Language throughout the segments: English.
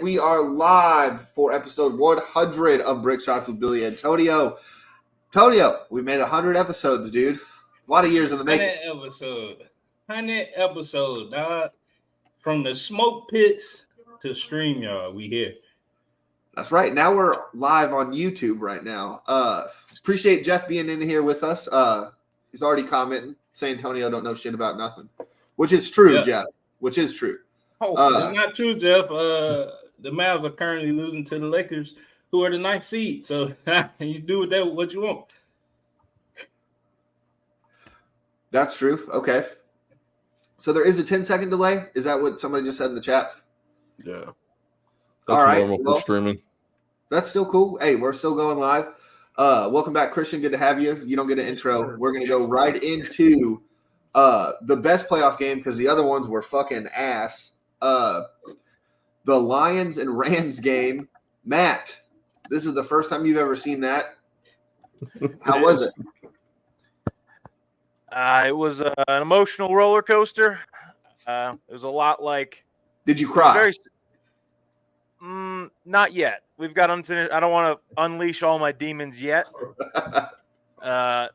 we are live for episode 100 of Brickshots with Billy and Tonio. Tonio, we made 100 episodes, dude. A lot of years in the making. 100 episode, dog. From the smoke pits to StreamYard, we here. That's right. Now we're live on YouTube right now. Appreciate Jeff being in here with us. He's already commenting, saying Tonio don't know shit about nothing, which is true, Jeff. Which is true. It's not true, Jeff. The Mavs are currently losing to the Lakers, who are the 9th seed. So you do with that what you want. That's true. Okay. So there is a 10-second delay. Is that what somebody just said in the chat? Yeah. That's all right. normal for streaming. That's still cool. Hey, we're still going live. Welcome back, Christian. Good to have you. You don't get an intro. We're going to go right into the best playoff game because the other ones were fucking ass. The Lions and Rams game. Matt, this is the first time you've ever seen that. How was it? It was an emotional roller coaster. It was a lot like. Did you cry? Not yet. We've got unfinished. I don't want to unleash all my demons yet. I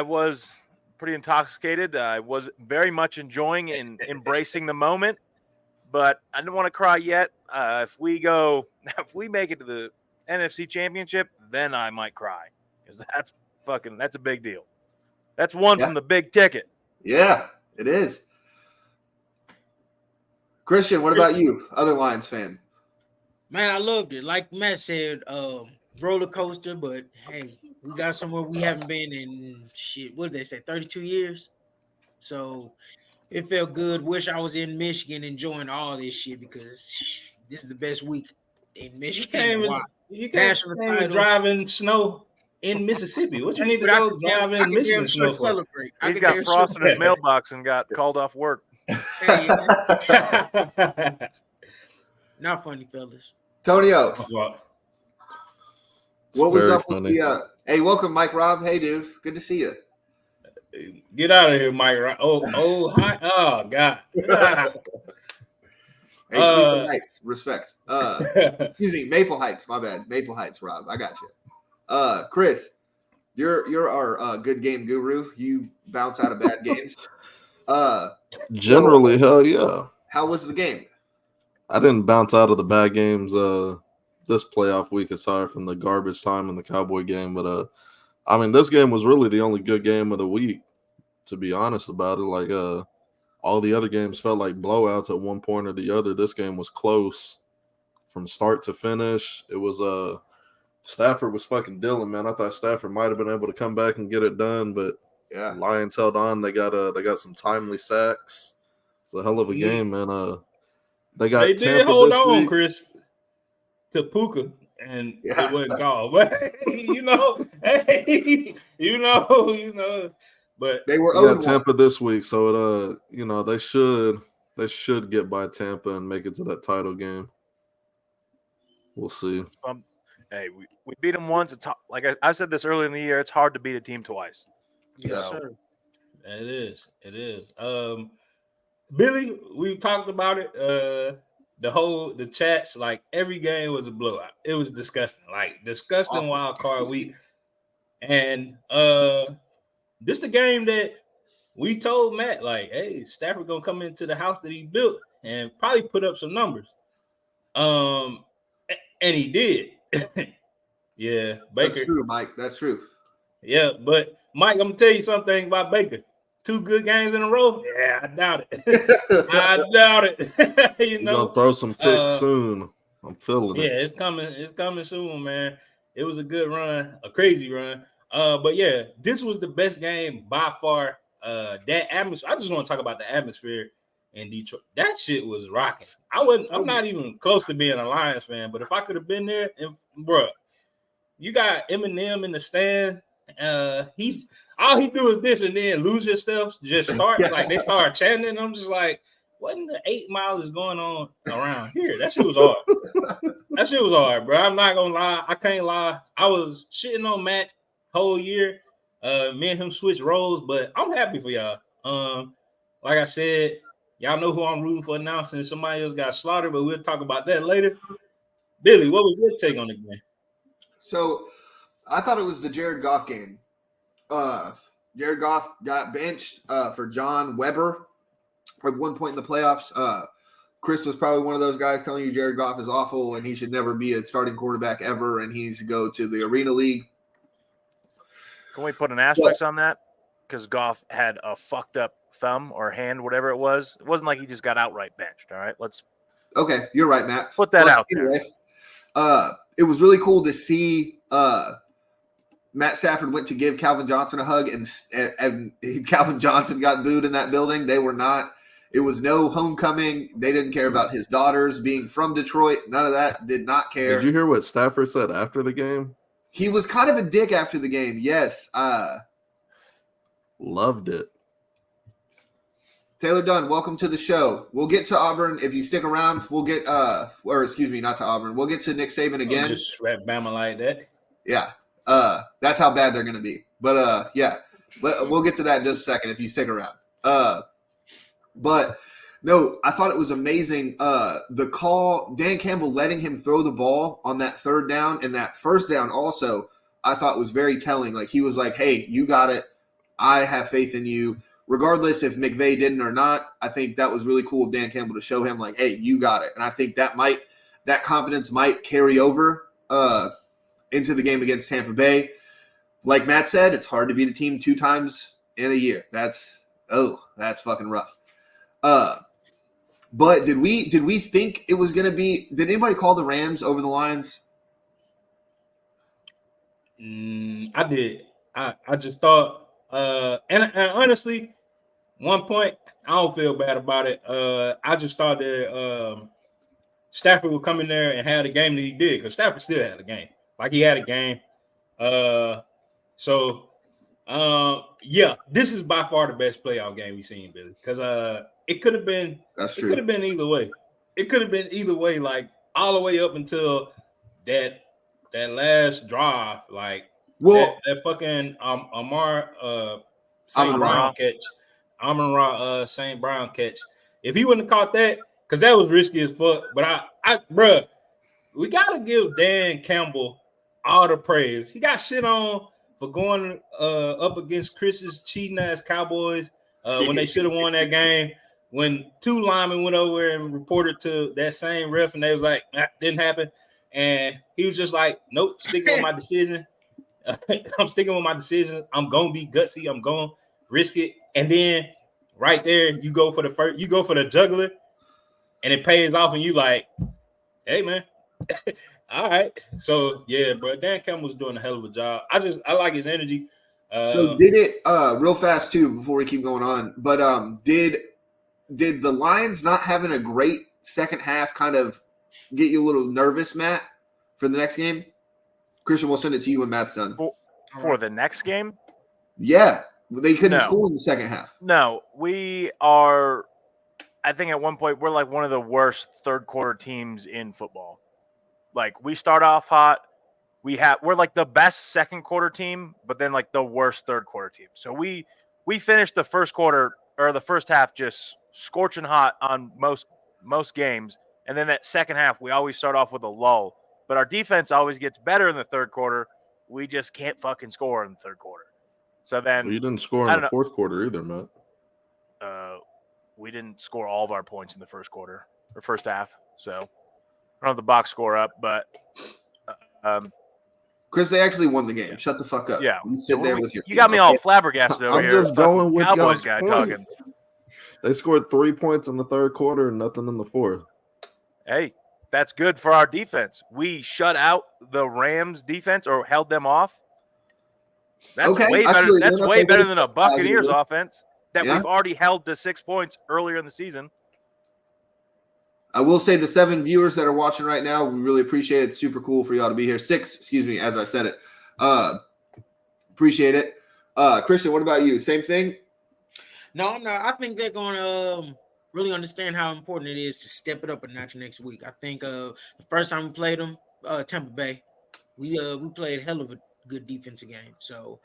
was pretty intoxicated. I was very much enjoying and embracing the moment, but I didn't want to cry yet. If we make it to the NFC Championship, then I might cry because that's a big deal. That's one from the big ticket. Yeah, it is. Christian, what about you? Other Lions fan. Man, I loved it. Like Matt said, roller coaster, but hey, we got somewhere we haven't been in shit. What did they say? 32 years. So it felt good. Wish I was in Michigan enjoying all this shit because this is the best week in Michigan. You can't drive in snow in Mississippi. What you need to go drive in Michigan snow for? Celebrate. He's got frost in his mailbox and got called off work. Not funny, fellas. Tonio, what was up funny. with the hey, welcome, Mike Rob. Hey, dude. Good to see you. Get out of here, Mike Rob. Oh, God. Hey, Cleveland Heights, respect. Excuse me, Maple Heights. My bad. Maple Heights, Rob. I got you. Chris, you're our good game guru. You bounce out of bad games. Generally, hell yeah. How was the game? I didn't bounce out of the bad games this playoff week aside from the garbage time in the Cowboy game. But, I mean, this game was really the only good game of the week, to be honest about it. Like, all the other games felt like blowouts at one point or the other. This game was close from start to finish. It was Stafford was fucking dealing, man. I thought Stafford might have been able to come back and get it done, but yeah, Lions held on. They got some timely sacks. It's a hell of a game, man. They did Tampa hold this on, week. Chris, to Puka, and it wasn't called. But hey, but they were Tampa this week, so they should get by Tampa and make it to that title game. We'll see. Hey, we beat them once. It's like I said this earlier in the year. It's hard to beat a team twice. Yes, sir. It is. Billy, we talked about it. The chats, like every game was a blowout. It was disgusting, wild card week. And this the game that we told Matt, like, hey, Stafford gonna come into the house that he built and probably put up some numbers. And he did. Yeah, Baker. That's true, Mike. That's true. Yeah, but Mike, I'm gonna tell you something about Baker. 2 good games in a row? Yeah, I doubt it. I doubt it. You're gonna throw some picks soon. I'm feeling it. Yeah, it's coming. It's coming soon, man. It was a good run, a crazy run. But yeah, this was the best game by far. That atmosphere. I just want to talk about the atmosphere in Detroit. That shit was rocking. I'm not even close to being a Lions fan, but if I could have been there, you got Eminem in the stand. All he do is this and then lose yourself. Just start like they start chanting. I'm just like, what in the 8 Mile is going on around here? That shit was hard. Bro. I'm not gonna lie. I can't lie. I was shitting on Matt whole year. Me and him switched roles, but I'm happy for y'all. Like I said, y'all know who I'm rooting for now since somebody else got slaughtered, but we'll talk about that later. Billy, what was your take on the game? So I thought it was the Jared Goff game. Jared Goff got benched for John Weber at one point in the playoffs. Chris was probably one of those guys telling you Jared Goff is awful and he should never be a starting quarterback ever and he needs to go to the Arena League. Can we put an asterisk on that? Because Goff had a fucked up thumb or hand, whatever it was. It wasn't like he just got outright benched. All right, let's. Okay, you're right, Matt. Put that out there. It was really cool to see Matt Stafford went to give Calvin Johnson a hug, and Calvin Johnson got booed in that building. They were not. It was no homecoming. They didn't care about his daughters being from Detroit. None of that. Did not care. Did you hear what Stafford said after the game? He was kind of a dick after the game. Yes. Loved it. Taylor Dunn, welcome to the show. We'll get to Auburn if you stick around. We'll get or excuse me, not to Auburn. We'll get to Nick Saban again. Just rap Bama like that. Yeah. That's how bad they're going to be. But yeah, we'll get to that in just a second if you stick around. But no, I thought it was amazing. The call, Dan Campbell letting him throw the ball on that third down and that first down also, I thought was very telling. Like he was like, "Hey, you got it. I have faith in you." Regardless if McVay didn't or not, I think that was really cool of Dan Campbell to show him like, "Hey, you got it." And I think that confidence might carry over into the game against Tampa Bay. Like Matt said, it's hard to beat a team 2 times in a year. That's fucking rough. But did we think it was going to be? Did anybody call the Rams over the Lions? I did. I just thought, and honestly, one point I don't feel bad about it. I just thought that Stafford would come in there and have the game that he did because Stafford still had a game. Like he had a game. Yeah, this is by far the best playoff game we've seen, Billy. Because it could have been. That's true. It could have been either way. It could have been either way, like all the way up until that last drive, like that fucking St. Brown catch, Amon-Ra St. Brown catch. If he wouldn't have caught that, because that was risky as fuck. But bruh, we gotta give Dan Campbell all the praise. He got shit on for going up against Chris's cheating ass Cowboys when they should have won that game. When 2 linemen went over and reported to that same ref, and they was like, "That didn't happen," and he was just like, "Nope, sticking with my decision. I'm sticking with my decision. I'm gonna be gutsy. I'm gonna risk it." And then right there, you go for the juggler, and it pays off, and you like, "Hey man, all right." So yeah, bro, Dan Campbell's doing a hell of a job. I like his energy. So did it real fast too before we keep going on? But did the Lions not having a great second half kind of get you a little nervous, Matt, for the next game? Christian, we'll send it to you when Matt's done. For the next game? Yeah. They couldn't score in the second half. No, we are – I think at one point we're like one of the worst third-quarter teams in football. Like we start off hot. We're like the best second-quarter team, but then like the worst third-quarter team. So we finished the first quarter or the first half just scorching hot on most games, and then that second half we always start off with a lull. But our defense always gets better in the third quarter. We just can't fucking score in the third quarter. So then you didn't score in the fourth quarter either, Matt. We didn't score all of our points in the first quarter or first half. So I don't have the box score up, but Chris, they actually won the game. Yeah. Shut the fuck up. Yeah, you sit there with your. You got me all flabbergasted over here. I'm just going with Cowboys guy talking. They scored 3 points in the third quarter and nothing in the fourth. Hey, that's good for our defense. We shut out the Rams defense or held them off. That's way better. That's way better than a Buccaneers offense that we've already held to 6 points earlier in the season. I will say the 7 viewers that are watching right now, we really appreciate it. It's super cool for y'all to be here. 6, excuse me, as I said it. Appreciate it. Christian, what about you? Same thing? No, I think they're going to really understand how important it is to step it up a notch next week. I think the first time we played them, Tampa Bay, we played a hell of a good defensive game. So,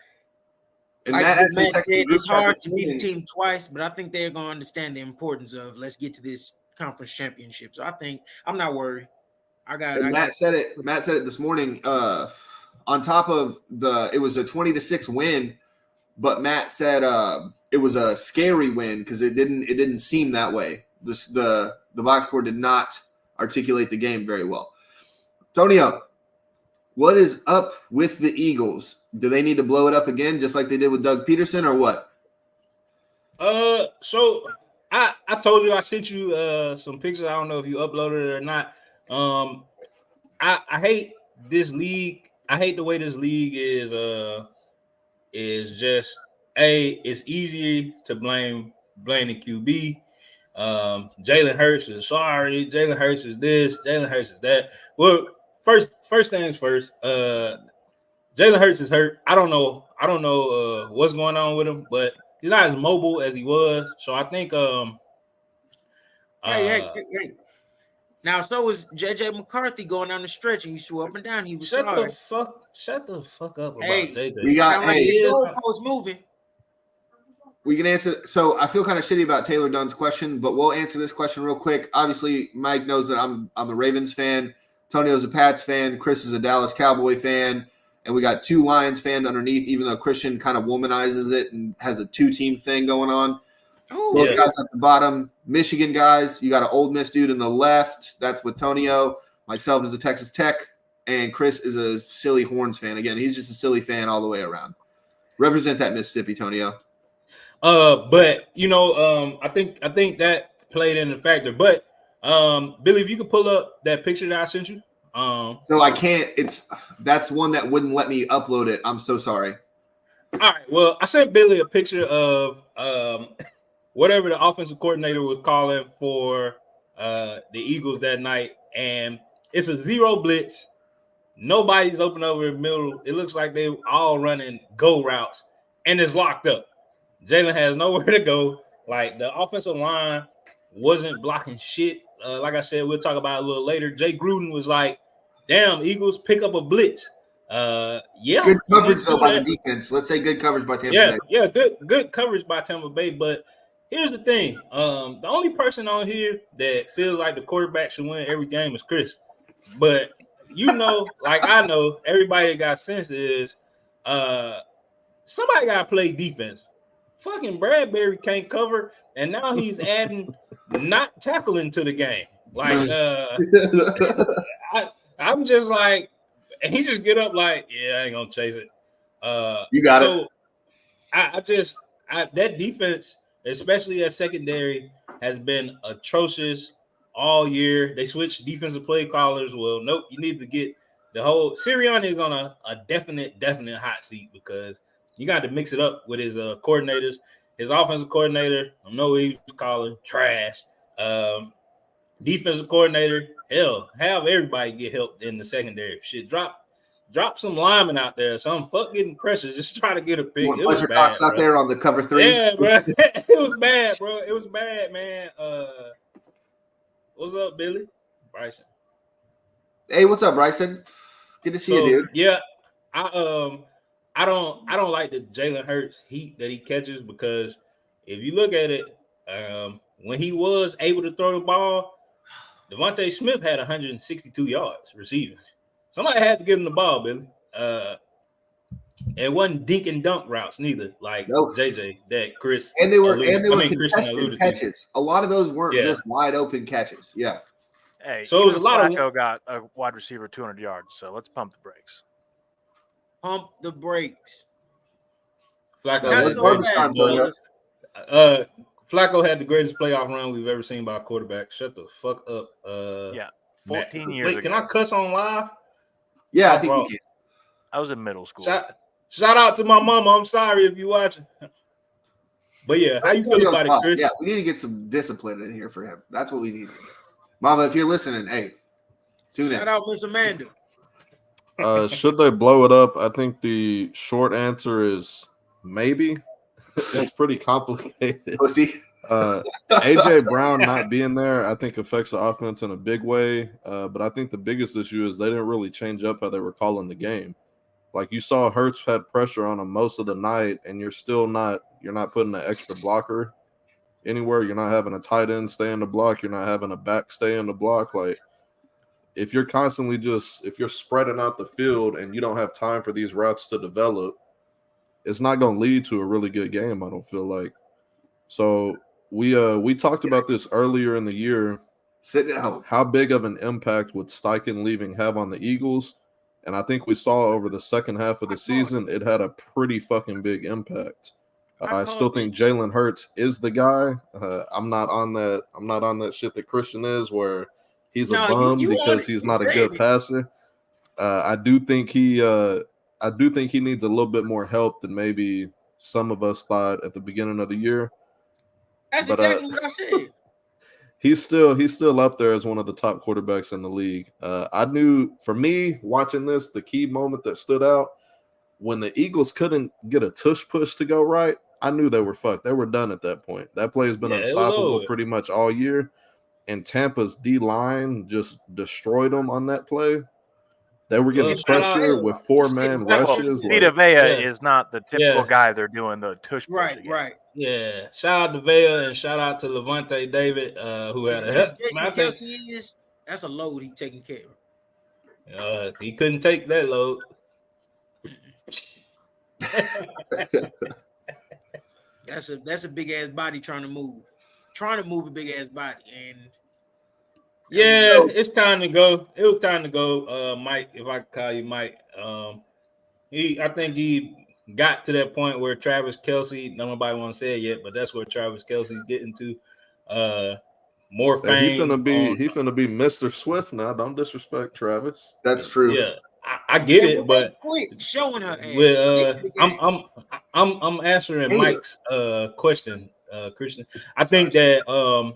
and like Matt said, it's hard to beat a team twice, but I think they're going to understand the importance of let's get to this conference championship. So I think I'm not worried. I got And Matt said it this morning. On top of it was a 20-6 win, but Matt said it was a scary win because it didn't seem that way. The box score did not articulate the game very well. Tonio, what is up with the Eagles? Do they need to blow it up again, just like they did with Doug Peterson, or what? So I told you I sent you some pictures. I don't know if you uploaded it or not. I hate this league. I hate the way this league is just it's easier to blame the QB. Jalen Hurts is sorry. Jalen Hurts is this. Jalen Hurts is that. Well, first things first. Jalen Hurts is hurt. I don't know what's going on with him, but he's not as mobile as he was. So I think hey. Now, so was JJ McCarthy going down the stretch, and you threw up and down. He was sorry. Shut the fuck up about JJ. We got the goalpost moving. We can answer. So I feel kind of shitty about Taylor Dunn's question, but we'll answer this question real quick. Obviously, Mike knows that I'm a Ravens fan. Tonio's a Pats fan. Chris is a Dallas Cowboy fan. And we got 2 Lions fans underneath, even though Christian kind of womanizes it and has a 2-team thing going on. Both guys at the bottom. Michigan guys, you got an Ole Miss dude in the left. That's with Tonio. Myself is a Texas Tech. And Chris is a silly Horns fan. Again, he's just a silly fan all the way around. Represent that Mississippi, Tonio. But I think that played in the factor. But Billy, if you could pull up that picture that I sent you. So I can't. That's one that wouldn't let me upload it. I'm so sorry. All right. Well, I sent Billy a picture of whatever the offensive coordinator was calling for the Eagles that night, and it's a 0 blitz. Nobody's open over the middle. It looks like they all running go routes, and it's locked up. Jalen has nowhere to go. Like, the offensive line wasn't blocking shit. Like I said, we'll talk about it a little later. Jay Gruden was like, damn, Eagles, pick up a blitz. Yeah. Good coverage, though, by the defense. Let's say good coverage by Tampa Bay. Yeah, good coverage by Tampa Bay. But here's the thing. The only person on here that feels like the quarterback should win every game is Chris. But, like I know, everybody that got sense is somebody got to play defense. Fucking Bradbury can't cover, and now he's adding not tackling to the game. Like, I'm just like, and he just get up like, yeah, I ain't gonna chase it. You got it. So that defense, especially at secondary, has been atrocious all year. They switched defensive play callers. Well, nope, you need to get the whole Sirianni is on a definite hot seat because you got to mix it up with his coordinators. His offensive coordinator, I know what he was calling trash. Defensive coordinator, hell, have everybody get help in the secondary. Shit, drop some linemen out there. Some fuck getting pressure. Just try to get a pick. It was bad, Cox out there on the cover 3. Yeah, bro. It was bad, bro. It was bad, man. What's up, Billy? Bryson. Hey, what's up, Bryson? Good to see you, dude. Yeah, I don't like the Jalen Hurts heat that he catches because if you look at it, when he was able to throw the ball, Devontae Smith had 162 yards receiving. Somebody had to give him the ball, Billy. It wasn't dink and dunk routes neither, like JJ that Chris. And they were contested catches. A lot of those weren't just wide open catches. Yeah. Hey, so it was a lot Flacco got a wide receiver 200 yards. So let's pump the brakes. Pump the brakes. Flacco had the greatest playoff run we've ever seen by a quarterback. Shut the fuck up. 14 years ago. Can I cuss on live? Yeah, I think you can. I was in middle school. Shout out to my mama. I'm sorry if you're watching. But yeah, how you feel about it, Chris? Yeah, we need to get some discipline in here for him. That's what we need. Mama, if you're listening, hey, tune in. Shout out Miss Amanda. Should they blow it up? I think the short answer is maybe. It's pretty complicated. Pussy. AJ Brown not being there, I think, affects the offense in a big way. But I think the biggest issue is they didn't really change up how they were calling the game. Like, you saw Hurts had pressure on him most of the night, and you're not putting an extra blocker anywhere. You're not having a tight end stay in the block. You're not having a back stay in the block. Like, if you're constantly if you're spreading out the field and you don't have time for these routes to develop, it's not going to lead to a really good game, I don't feel like. So we talked about this earlier in the year. Sitting at home. How big of an impact would Steichen leaving have on the Eagles? And I think we saw over the second half of the season, it had a pretty fucking big impact. I still think Jalen Hurts is the guy. I'm not on that. I'm not on that shit that Christian is, where he's a bum because he's not a good passer. I do think he needs a little bit more help than maybe some of us thought at the beginning of the year. That's exactly what I said. He's still up there as one of the top quarterbacks in the league. I knew, for me, watching this, the key moment that stood out when the Eagles couldn't get a tush push to go right, I knew they were fucked. They were done at that point. That play has been unstoppable pretty much all year, and Tampa's D-line just destroyed them on that play. They were getting pressure with 4-man rushes. Vita Vea is not the typical guy they're doing the tush push against. Right. Yeah. Shout out to Vea and shout out to Levante David, who had a help. Jason Kelsey is, that's a load he taking care of. He couldn't take that load. That's a big ass body trying to move a big ass body, and it's time to go. It was time to go, Mike. If I could call you Mike, I think he got to that point where Travis Kelce. Nobody want to say it yet, but that's where Travis Kelce's getting to. More fame. He's gonna be Mr. Swift now. Don't disrespect Travis. That's true. Yeah. I get it, but quit showing her ass. I'm answering Mike's question, Christian. I think that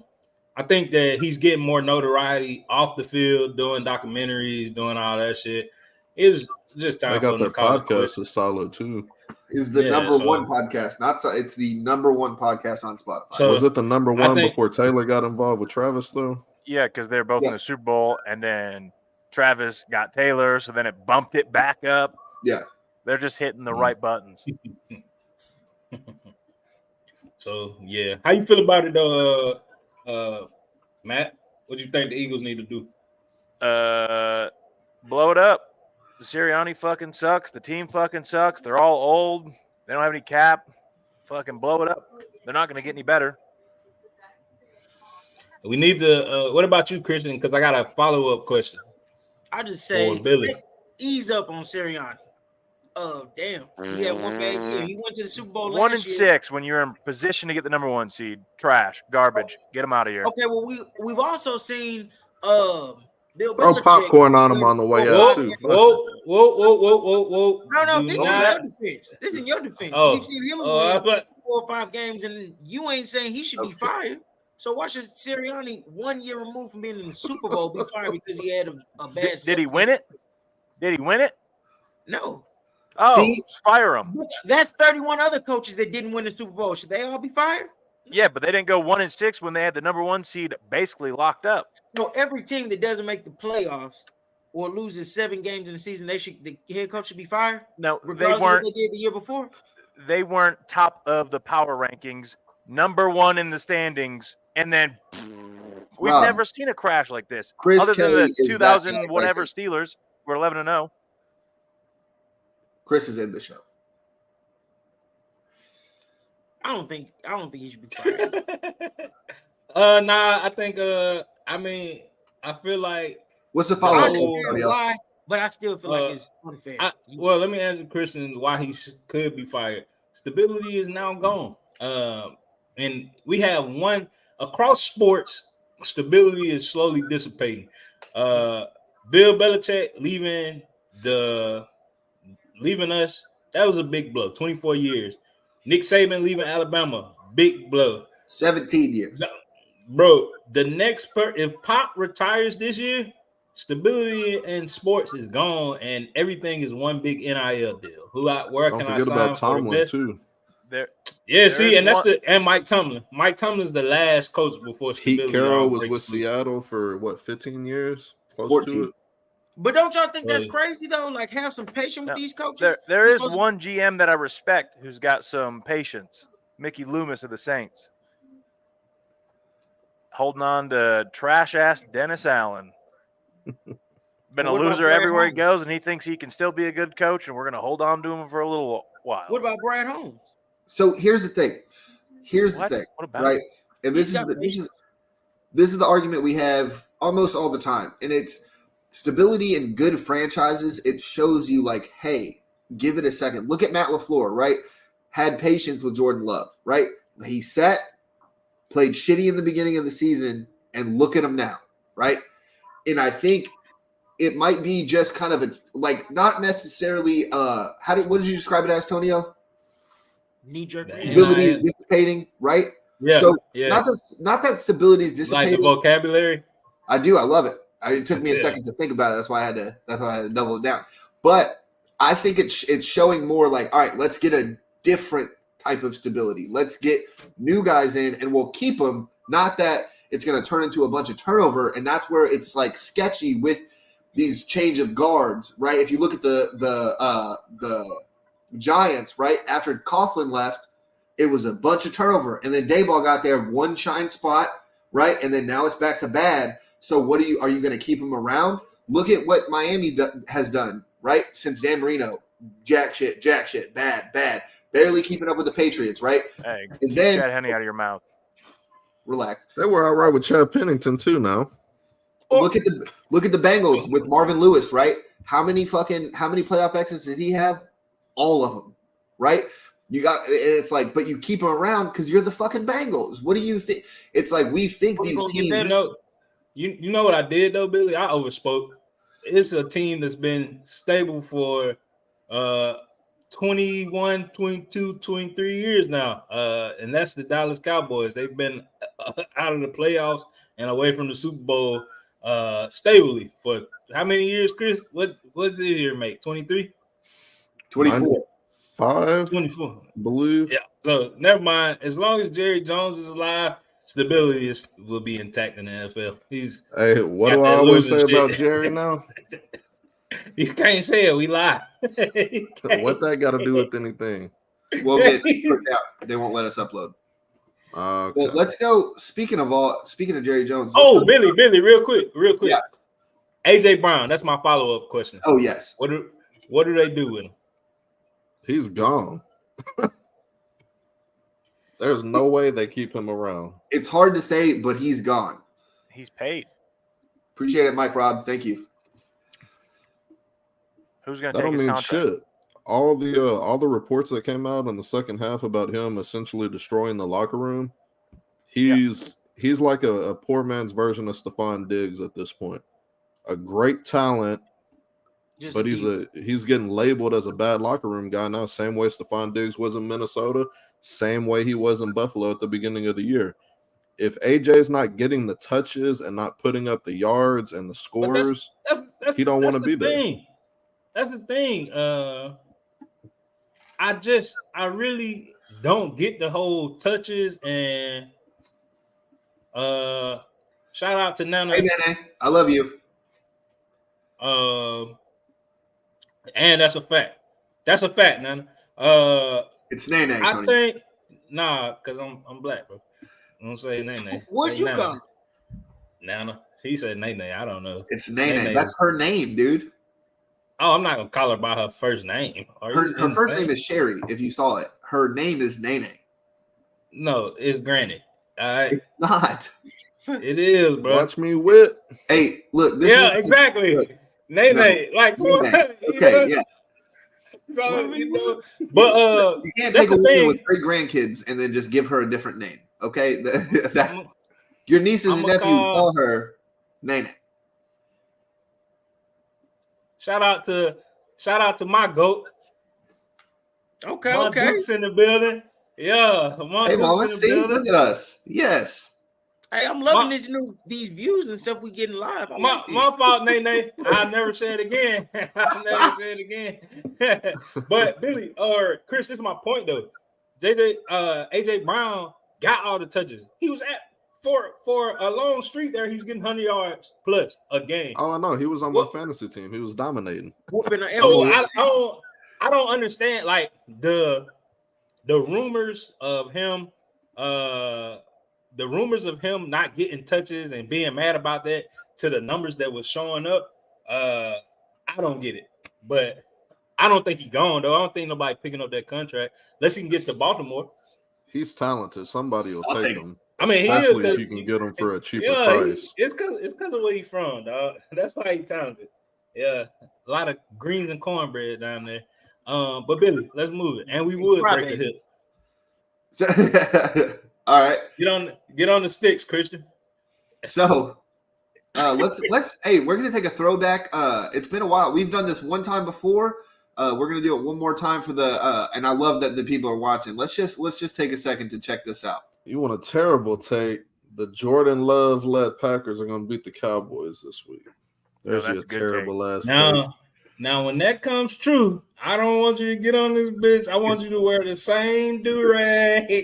he's getting more notoriety off the field, doing documentaries, doing all that shit. It was just time. I got their podcast is solid too. Is the number one podcast? It's the number one podcast on Spotify. So was it the number one before Taylor got involved with Travis though? Yeah, because they're both in the Super Bowl, and then Travis got Taylor, so then it bumped it back up. Yeah. They're just hitting the right buttons. So, yeah. How you feel about it, though, Matt? What do you think the Eagles need to do? Blow it up. Sirianni fucking sucks. The team fucking sucks. They're all old. They don't have any cap. Fucking blow it up. They're not going to get any better. We need to what about you, Christian? Because I got a follow-up question. I just say ease up on Sirianni. Oh, damn. He had one bad year. He went to the Super Bowl last year. 1-6 when you're in position to get the number one seed. Trash. Garbage. Get him out of here. Okay, well, we've also seen Bill Belichick. Throw popcorn on him on the way out, too. Whoa. No, this is your defense. This is your defense. We've seen him win 4 or 5 games, and you ain't saying he should be fired. So why should Sirianni, 1 year removed from being in the Super Bowl, be fired because he had a bad Did he win it? Did he win it? No. Oh, fire him. That's 31 other coaches that didn't win the Super Bowl. Should they all be fired? Yeah, but they didn't go 1-6 when they had the number one seed basically locked up. So every team that doesn't make the playoffs or loses 7 games in the season, the head coach should be fired? No, regardless they weren't. Of what they did the year before? They weren't top of the power rankings, number one in the standings, and then we've never seen a crash like this. Other than the 2000 whatever Steelers were 11-0. Chris is in the show. I don't think he should be fired. Nah, I think I feel like what's the follow-up? Why? But I still feel like it's unfair. Let me answer Christian why he could be fired. Stability is now gone. And we have one across sports, stability is slowly dissipating. Bill Belichick leaving us, that was a big blow. 24 years. Nick Saban leaving Alabama, big blow. 17 years. Bro, the next if Pop retires this year, stability in sports is gone, and everything is one big NIL deal. Where can I sign about Tomlin too? And Mike Tomlin. Mike Tomlin's the last coach before stability. Pete Carroll was with Seattle for 15 years? Close 14. To it. But don't y'all think that's crazy though? Like, have some patience with these coaches. There is one GM that I respect who's got some patience. Mickey Loomis of the Saints. Holding on to trash ass Dennis Allen. been a What about loser Brad everywhere he Holmes? goes, and he thinks he can still be a good coach, and we're going to hold on to him for a little while. What about Brad Holmes? So here's the thing. What about right? him? And He's got patience. this is the argument we have almost all the time, and it's stability in good franchises. It shows you like, hey, give it a second. Look at Matt LaFleur, right? Had patience with Jordan Love, right? He sat, played shitty in the beginning of the season, and look at him now, right? And I think it might be just kind of a like not necessarily what did you describe it as, Tonio? Knee jerk. Stability is dissipating, right? Yeah. So yeah. not that stability is Like dissipating. the vocabulary. I do. I love it. It took me a second to think about it. That's why I had to double it down. But I think it's showing more like, all right, let's get a different type of stability. Let's get new guys in, and we'll keep them. Not that it's going to turn into a bunch of turnover, and that's where it's like sketchy with these change of guards, right? If you look at the Giants, right after Coughlin left, it was a bunch of turnover, and then Dayball got there one shine spot, right? And then now it's back to bad. So are you going to keep him around? Look at what Miami has done, right? Since Dan Marino, jack shit, bad, barely keeping up with the Patriots, right? Hey, And keep then Chad Henne out of your mouth. relax. They were all right with Chad Pennington too. Now Look at the Bengals with Marvin Lewis, right? How many playoff exits did he have? All of them, right? It's like, but you keep them around because you're the fucking Bengals. What do you think? It's like we think these teams. You know what I did though, Billy? I overspoke. It's a team that's been stable for 21, 22, 23 years now. And that's the Dallas Cowboys. They've been out of the playoffs and away from the Super Bowl stably for how many years, Chris? What's it here, mate? 23? 24. 24. I believe. Yeah. So never mind. As long as Jerry Jones is alive, stability will be intact in the NFL. Hey, what do I always say about Jerry now? You can't say it. We lie. What that got to do with anything? We'll get put out. They won't let us upload. Okay. Well, let's go. Speaking of Jerry Jones. Billy, real quick. Yeah. AJ Brown. That's my follow-up question. Oh yes. What do they do with him? He's gone. There's no way they keep him around. It's hard to say, but he's gone. He's paid. Appreciate it, Mike Rob. Thank you. Who's going to take his contract? Shit. All the reports that came out in the second half about him essentially destroying the locker room. He's like a poor man's version of Stephon Diggs at this point. A great talent, but he's getting labeled as a bad locker room guy now. Same way Stephon Diggs was in Minnesota, same way he was in Buffalo at the beginning of the year. If AJ's not getting the touches and not putting up the yards and the scores, he don't want to be there. That's the thing. I really don't get the whole touches and shout out to Nana. Hey Nana, I love you. And that's a fact. That's a fact, Nana. It's Nana. I think because I'm black, bro. I don't say Nana. What'd you call Nana? He said Nana. I don't know. It's Nana. That's her name, dude. Oh, I'm not gonna call her by her first name. Her first name is Sherry. If you saw it, her name is Nene. No, it's Granny. All right, it's not. It is, bro. Watch me whip. Hey, look. Exactly. Nene, like Nene. Okay, yeah. So, but you can't take a woman with great grandkids and then just give her a different name. Okay, your nieces and nephews call her Nene. Shout out to my goat. Okay. Duke's in the building. Yeah, hey, Mama, see, look at us. Yes. Hey, I'm loving these views and stuff we getting live. My fault, Nene. I'll never say it again. But Billy or Chris, this is my point though. AJ Brown got all the touches. He was at for a long streak there. He was getting 100 yards plus a game. Oh, I know. He was on my fantasy team. He was dominating. So I don't understand like the rumors of him. The rumors of him not getting touches and being mad about that to the numbers that was showing up. I don't get it. But I don't think he's gone, though. I don't think nobody picking up that contract unless he can get to Baltimore. He's talented. Somebody will take him. I mean, especially if you can get him for a cheaper price. It's because of where he's from, dog. That's why he's talented. Yeah, a lot of greens and cornbread down there. But Billy, let's move it, and we would break the hip. So, all right, get on the sticks, Christian. So, let's. Hey, we're gonna take a throwback. It's been a while. We've done this one time before. We're gonna do it one more time for the. And I love that the people are watching. Let's just take a second to check this out. You want a terrible take? The Jordan Love led Packers are gonna beat the Cowboys this week. There's your terrible ass take. Now, when that comes true, I don't want you to get on this bitch. I want you to wear the same do-rag.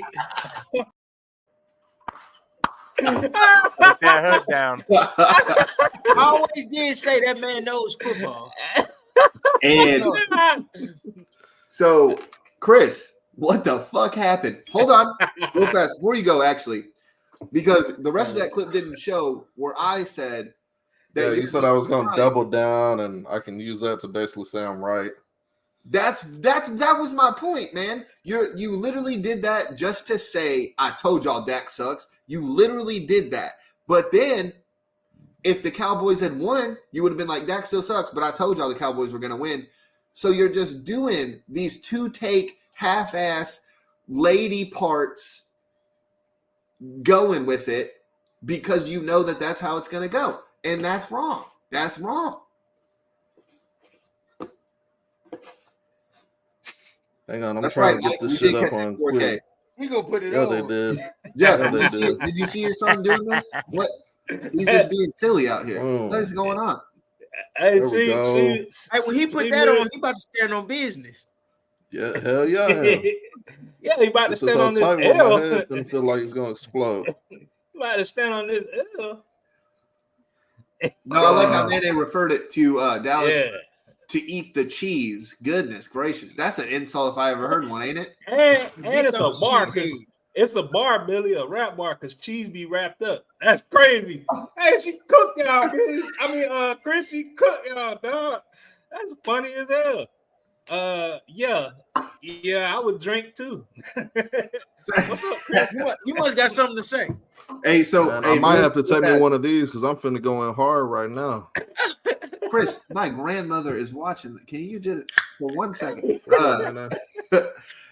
Put that hood down. I always did say that man knows football. And so, Chris, what the fuck happened? Hold on, real fast before you go, actually, because the rest of that clip didn't show where I said that you said I was going to double down, and I can use that to basically say I'm right. That was my point, man. You literally did that just to say I told y'all Dak sucks. You literally did that. But then, if the Cowboys had won, you would have been like, Dak still sucks, but I told y'all the Cowboys were going to win. So you're just doing these two-take, half-ass lady parts going with it because you know that that's how it's going to go. And that's wrong. That's wrong. Hang on, I'm trying to get this shit up on 4K. We gonna put it on. on. Yeah, they did. Jeff, did you see your son doing this? What? He's just being silly out here. What is going on? Hey, there we go. Hey, when he put that on, he about to stand on business. Yeah, hell yeah. Yeah, he about to stand on this L. My head finna feel like it's gonna explode. He about to stand on this L. No, I like how Nene referred it to Dallas to eat the cheese. Goodness gracious. That's an insult if I ever heard one, ain't it? And it's a bar. It's a bar, Billy, a rap bar, because cheese be wrapped up. That's crazy. Hey, she cooked y'all, Billy. Chris, she cooked y'all, dog. That's funny as hell. Yeah, I would drink too. What's up, Chris? You must got something to say. Hey, so man, I might have to take me one of these because I'm finna go in hard right now. Chris, my grandmother is watching. Can you just for 1 second?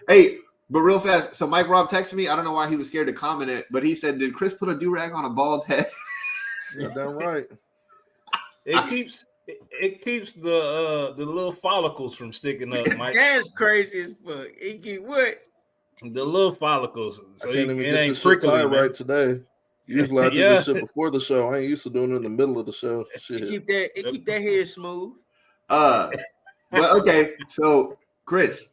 Hey, but real fast. So Mike Robb texted me. I don't know why he was scared to comment it, but he said, "Did Chris put a do-rag on a bald head?" Yeah, damn right. It keeps the little follicles from sticking up, Mike. That's crazy as fuck. It keep what? The little follicles. So I can't even it get ain't this shit prickly right today. Usually I do this shit before the show. I ain't used to doing it in the middle of the show. Shit. Keep that hair smooth. Well, okay. So, Chris,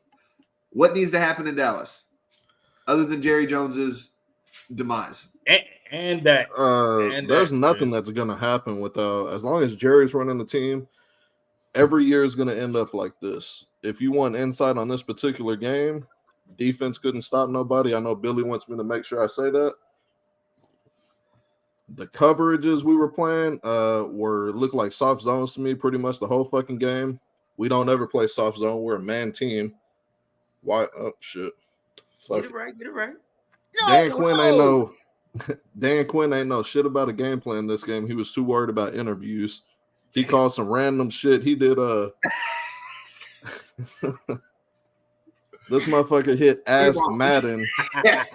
what needs to happen in Dallas other than Jerry Jones's demise? And that. There's nothing that's gonna happen without, as long as Jerry's running the team. Every year is gonna end up like this. If you want insight on this particular game, defense couldn't stop nobody. I know Billy wants me to make sure I say that. The coverages we were playing looked like soft zones to me pretty much the whole fucking game. We don't ever play soft zone. We're a man team. Why? Oh shit! Get it right. No, Dan Quinn ain't know shit about a game plan this game. He was too worried about interviews. He called some random shit. He did this motherfucker hit Ask Madden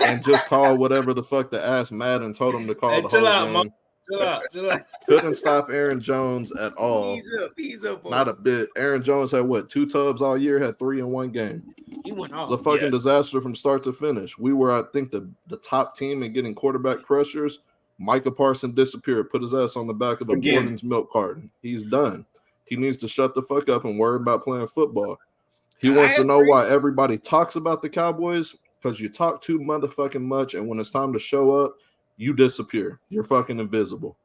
and just called whatever the fuck the Ask Madden told him to call the whole game. Chill out. Couldn't stop Aaron Jones at all. He's up. Not a bit. Aaron Jones had 2 tubs all year, had 3 in one game. He went off. It was a fucking disaster from start to finish. We were, I think, the top team in getting quarterback pressures. Micah Parsons disappeared, put his ass on the back of a Borden's milk carton. He's done. He needs to shut the fuck up and worry about playing football. He wants to know why everybody talks about the Cowboys, because you talk too motherfucking much, and when it's time to show up, you disappear. You're fucking invisible.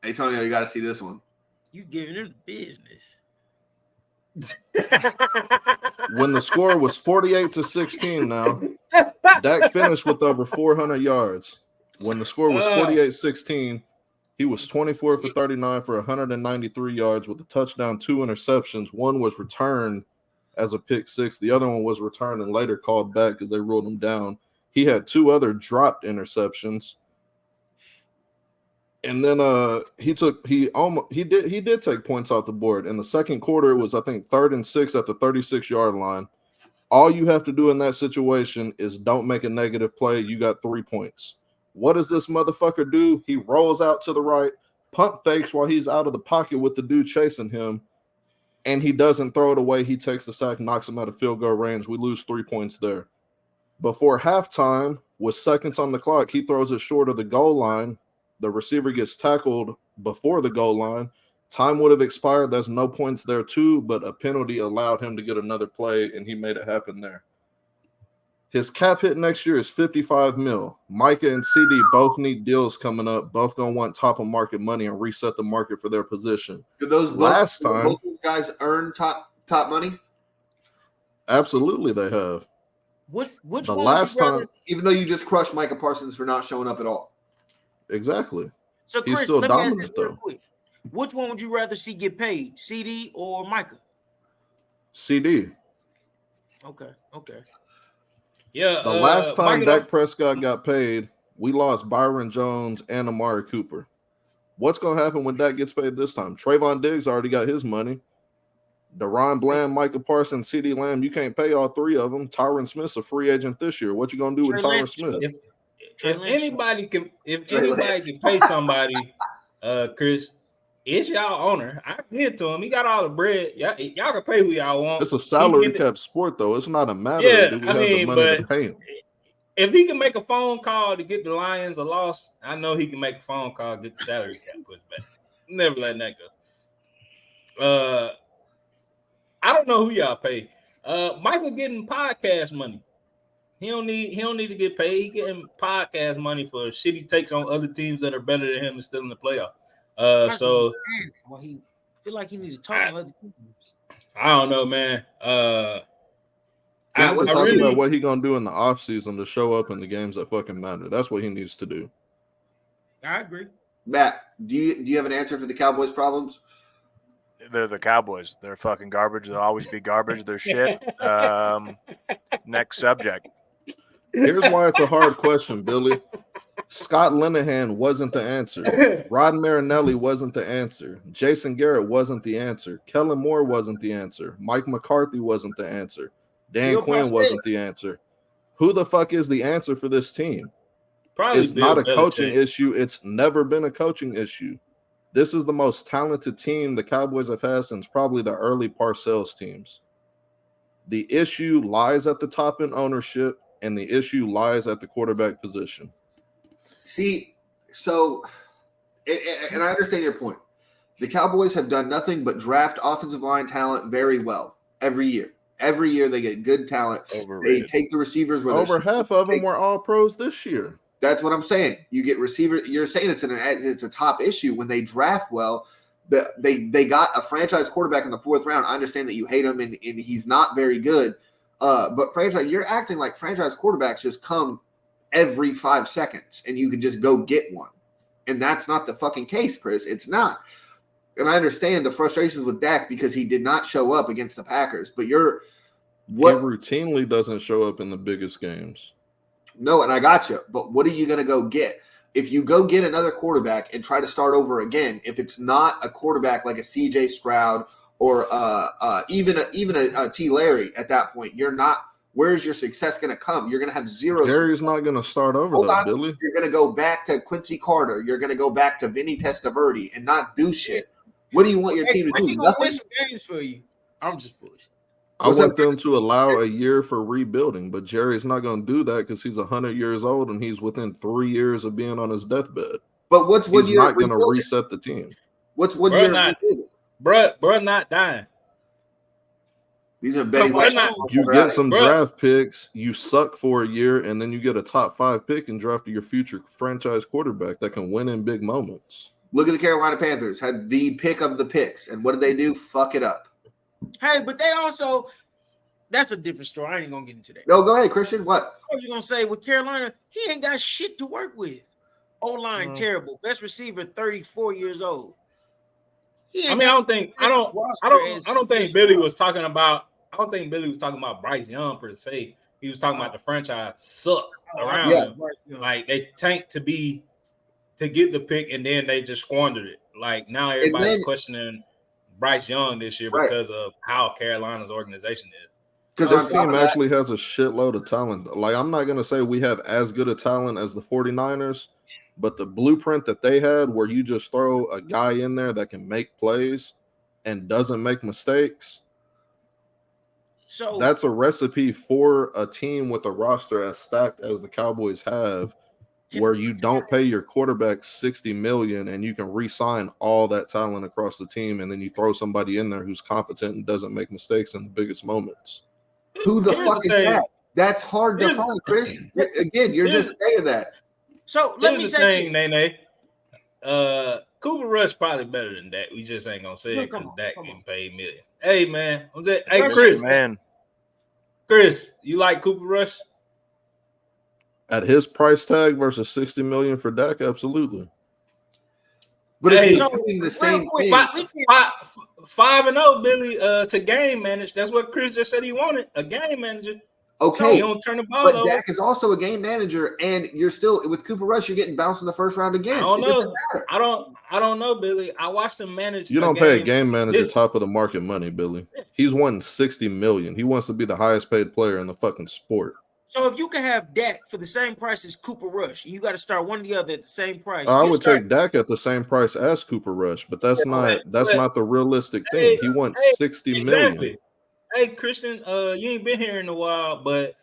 Hey, Tonio, you got to see this one. You giving him business. When the score was 48-16 now, Dak finished with over 400 yards. When the score was 48-16, He was 24 for 39 for 193 yards with a touchdown, 2 interceptions. One was returned as a pick six. The other one was returned and later called back because they ruled him down. He had 2 other dropped interceptions. And then he did take points off the board. In the second quarter, it was, I think, 3rd and 6 at the 36-yard line. All you have to do in that situation is don't make a negative play. You got 3 points. What does this motherfucker do? He rolls out to the right, pump fakes while he's out of the pocket with the dude chasing him, and he doesn't throw it away. He takes the sack, knocks him out of field goal range. We lose 3 points there. Before halftime, with seconds on the clock, he throws it short of the goal line. The receiver gets tackled before the goal line. Time would have expired. There's no points there too, but a penalty allowed him to get another play, and he made it happen there. His cap hit next year is $55 million. Micah and CD both need deals coming up. Both going to want top of market money and reset the market for their position. Do those both those guys earn top money? Absolutely, they have. Which the one last time, even though you just crushed Micah Parsons for not showing up at all. Exactly. So He's Chris, still let me ask dominant this real though. quick. Which one would you rather see get paid, CD or Micah? CD. Okay. Yeah. The last time Micah Dak Prescott got paid, we lost Byron Jones and Amari Cooper. What's going to happen when Dak gets paid this time? Trayvon Diggs already got his money. Deron Bland, Micah Parsons, CD Lamb, you can't pay all 3 of them. Tyron Smith's a free agent this year. What you going to do with Tyron Smith? If anybody can pay somebody, Chris, it's y'all owner. I can get to him. He got all the bread. Y'all can pay who y'all want. It's a salary cap sport, though. It's not a matter of do we have the money to pay him. If he can make a phone call to get the Lions a loss, I know he can make a phone call to get the salary cap pushed back. Never letting that go. I don't know who y'all pay. Michael getting podcast money. He don't need to get paid. He getting podcast money for shitty takes on other teams that are better than him and still in the playoff. So he feel like he needs to talk to other teams. I don't know, man. We're talking about what he gonna do in the offseason to show up in the games that fucking matter. That's what he needs to do. I agree. Matt, do you have an answer for the Cowboys' problems? They're the Cowboys. They're fucking garbage. They'll always be garbage. They're shit. Next subject. Here's why it's a hard question, Billy. Scott Linehan wasn't the answer. Rod Marinelli wasn't the answer. Jason Garrett wasn't the answer. Kellen Moore wasn't the answer. Mike McCarthy wasn't the answer. Dan Quinn wasn't the answer. Who the fuck is the answer for this team? Probably it's not a coaching issue. It's never been a coaching issue. This is the most talented team the Cowboys have had since probably the early Parcells teams. The issue lies at the top in ownership, and the issue lies at the quarterback position. See, so, and I understand your point. The Cowboys have done nothing but draft offensive line talent very well every year. Every year they get good talent. Overrated. They take the receivers. Over half of them were all pros this year. That's what I'm saying. You get receivers. You're saying it's a top issue when they draft well. They got a franchise quarterback in the 4th round. I understand that you hate him and he's not very good. But franchise, you're acting like franchise quarterbacks just come every 5 seconds and you can just go get one. And that's not the fucking case, Chris. It's not. And I understand the frustrations with Dak because he did not show up against the Packers. But he routinely doesn't show up in the biggest games. No, and I got you. But what are you going to go get? If you go get another quarterback and try to start over again, if it's not a quarterback like a C.J. Stroud or even a T. Larry at that point, you're not. Where's your success going to come? You're going to have zero. Jerry's success. not going to start over, Billy. You're going to go back to Quincy Carter. You're going to go back to Vinny Testaverde and not do shit. What do you want your team to do? Nothing. Win some games for you. I'm just bullshit. I want them to allow a year for rebuilding, but Jerry's not going to do that because he's 100 years old and he's within 3 years of being on his deathbed. But he's not going to reset the team. What's one year rebuilding? Bro, not dying. These are betting. You get some draft picks, you suck for a year, and then you get a top 5 pick and draft your future franchise quarterback that can win in big moments. Look at the Carolina Panthers. Had the pick of the picks. And what did they do? Fuck it up. Hey, but they also – that's a different story. I ain't going to get into that. No, go ahead, Christian. What? I was going to say, with Carolina, he ain't got shit to work with. O-line terrible. Best receiver 34 years old. I don't think Billy was talking about. I don't think Billy was talking about Bryce Young per se. He was talking about the franchise sucked around him. Like they tanked to get the pick, and then they just squandered it. Like now everybody's questioning Bryce Young this year because of how Carolina's organization is. Because this team actually has a shitload of talent. Like, I'm not going to say we have as good a talent as the 49ers, but the blueprint that they had where you just throw a guy in there that can make plays and doesn't make mistakes, so that's a recipe for a team with a roster as stacked as the Cowboys have, where you don't pay your quarterback $60 million and you can re-sign all that talent across the team, and then you throw somebody in there who's competent and doesn't make mistakes in the biggest moments. Who the fuck is that? That's hard to find, Chris. Again, you're just saying that. So let me say this. Nene. Cooper Rush probably better than that. We just ain't gonna say it because Dak getting paid millions. Hey man, Chris, man. Chris, you like Cooper Rush? At his price tag versus $60 million for Dak, absolutely. But if you're doing the same thing, 5-0, Billy, to game manage. That's what Chris just said he wanted, a game manager. Okay, so he don't turn the ball over. Dak is also a game manager, and you're still with Cooper Rush. You're getting bounced in the first round again. I don't know, Billy. I watched him manage. You don't pay a game manager top of the market money, Billy. He's won $60 million. He wants to be the highest paid player in the fucking sport. So if you can have Dak for the same price as Cooper Rush, you got to start one or the other at the same price. I would take Dak at the same price as Cooper Rush, but that's not the realistic thing. He wants $60 million. Hey, Christian, you ain't been here in a while, but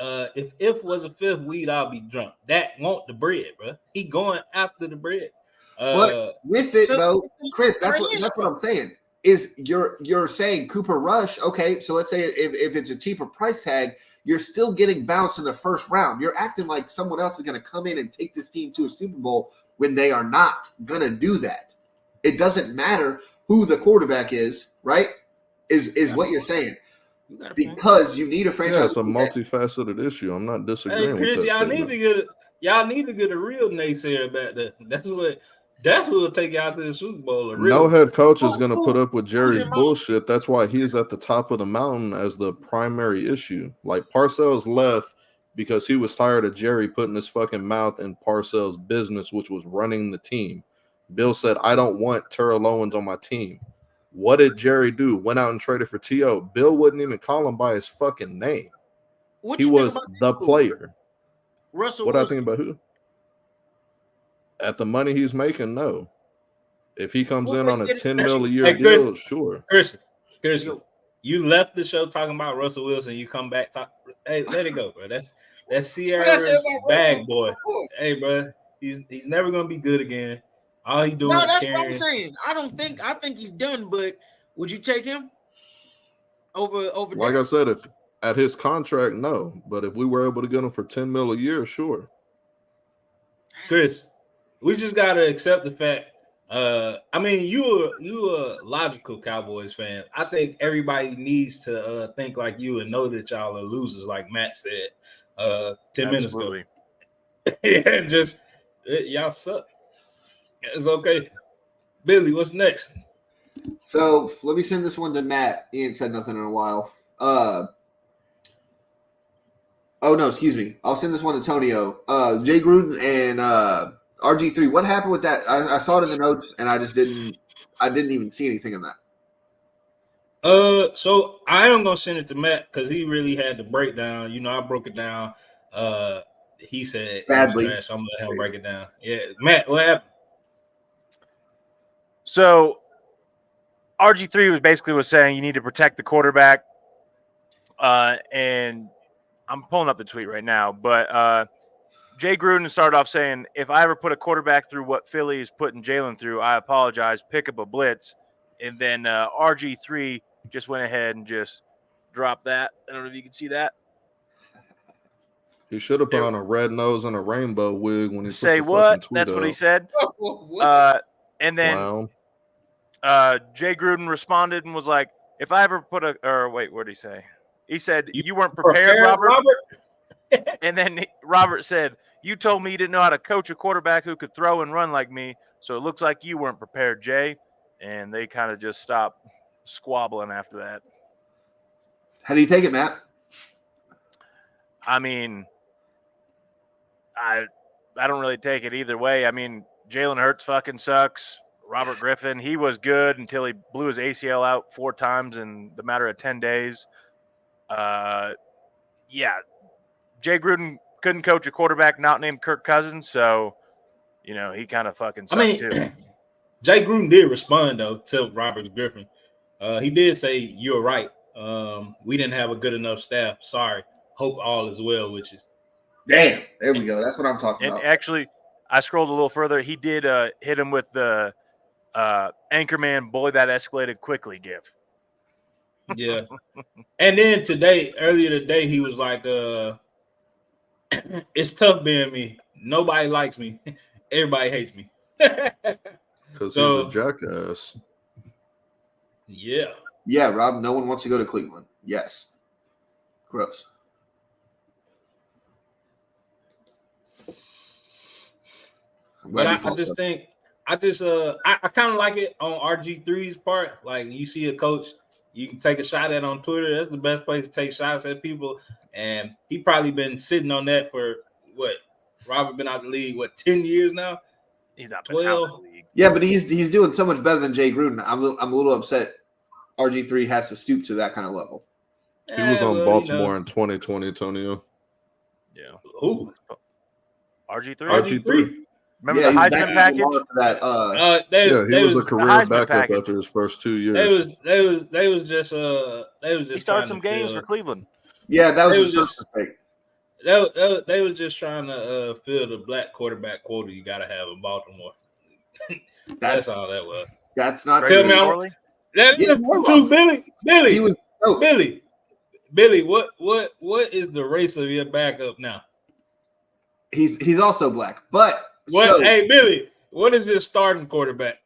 if was a fifth weed, I'll be drunk. Dak want the bread, bro. He going after the bread. But with it though, Chris, that's what I'm saying. Is you're saying Cooper Rush? Okay, so let's say if it's a cheaper price tag, you're still getting bounced in the first round. You're acting like someone else is going to come in and take this team to a Super Bowl when they are not going to do that. It doesn't matter who the quarterback is, right? Is what you're saying. Because you need a franchise. Yeah, it's a multifaceted issue. I'm not disagreeing with that. Y'all need to get a real naysayer back there. That's who will take you out to the Super Bowl. No head coach is going to put up with Jerry's bullshit. That's why he's at the top of the mountain as the primary issue. Like, Parcells left because he was tired of Jerry putting his fucking mouth in Parcells' business, which was running the team. Bill said, I don't want Terrell Owens on my team. What did Jerry do? Went out and traded for T.O. Bill wouldn't even call him by his fucking name. He was the player. Russell What Wilson. I think about who? At the money he's making, no. If he comes in on a $10 million a year deal, sure. Chris, you left the show talking about Russell Wilson. You come back, hey, let it go, bro. That's Sierra's bag boy. Hey, bro, he's never gonna be good again. All he doing is that's carrying. What I'm saying. I think he's done. But would you take him over? Like I said, if at his contract, no. But if we were able to get him for $10 million a year, sure. Chris, we just gotta accept the fact. I mean, you a logical Cowboys fan. I think everybody needs to think like you and know that y'all are losers, like Matt said 10 minutes ago. Yeah, y'all suck. It's okay. Billy, what's next? So let me send this one to Matt. He ain't said nothing in a while. Oh no, excuse me. I'll send this one to Tonio. Jay Gruden and RG3. What happened with that? I saw it in the notes, and I didn't even see anything in that. So I am gonna send it to Matt because he really had the breakdown. You know, I broke it down. He said badly. Trash, so I'm gonna let him break it down. Yeah, Matt, what happened? So RG3 was saying you need to protect the quarterback. And I'm pulling up the tweet right now, but Jay Gruden started off saying, if I ever put a quarterback through what Philly is putting Jalen through, I apologize, pick up a blitz. And then RG3 just went ahead and just dropped that. I don't know if you can see that. He should have put on a red nose and a rainbow wig when he say what? That's what he said. And then Jay Gruden responded and was like, if I ever put what did he say? He said, you weren't prepared, Robert. And then Robert said, You told me you didn't know how to coach a quarterback who could throw and run like me, so it looks like you weren't prepared, Jay. And they kind of just stopped squabbling after that. How do you take it, Matt? I mean, I don't really take it either way. I mean, Jalen Hurts fucking sucks. Robert Griffin, he was good until he blew his ACL out 4 times in the matter of 10 days. Yeah, Jay Gruden couldn't coach a quarterback not named Kirk Cousins, so he kind of fucking sucked too. Jay Gruden did respond though to Robert Griffin. He did say, "You're right. We didn't have a good enough staff. Sorry. Hope all is well with you." Damn, there we go. That's what I'm talking And about. actually, I scrolled a little further. He did hit him with the Anchorman "Boy, that escalated quickly" gif. Yeah. And then earlier today, he was like, "It's tough being me. Nobody likes me. Everybody hates me." Because he's a jackass. Yeah. Yeah, Rob, no one wants to go to Cleveland. Yes. Gross. But I just think I kind of like it on RG3's part. Like, you see a coach you can take a shot at on Twitter. That's the best place to take shots at people. And he probably been sitting on that for what? Robert been out the league 10 years now? He's not 12. been out of the league. Yeah, but he's doing so much better than Jay Gruden. I'm a little upset. RG3 has to stoop to that kind of level. He was on Baltimore in 2020, Tonio. Yeah. Who? RG3. RG3. Remember the Heisman package? He was a career backup after his first 2 years. They was just He started some games for Cleveland. Yeah, that was his first mistake. They was just trying to fill the black quarterback quota you gotta have in Baltimore. That's all that was. That's not Tell true. me, that is true, Billy. He was Billy. What is the race of your backup now? He's also black, but hey Billy, what is your starting quarterback?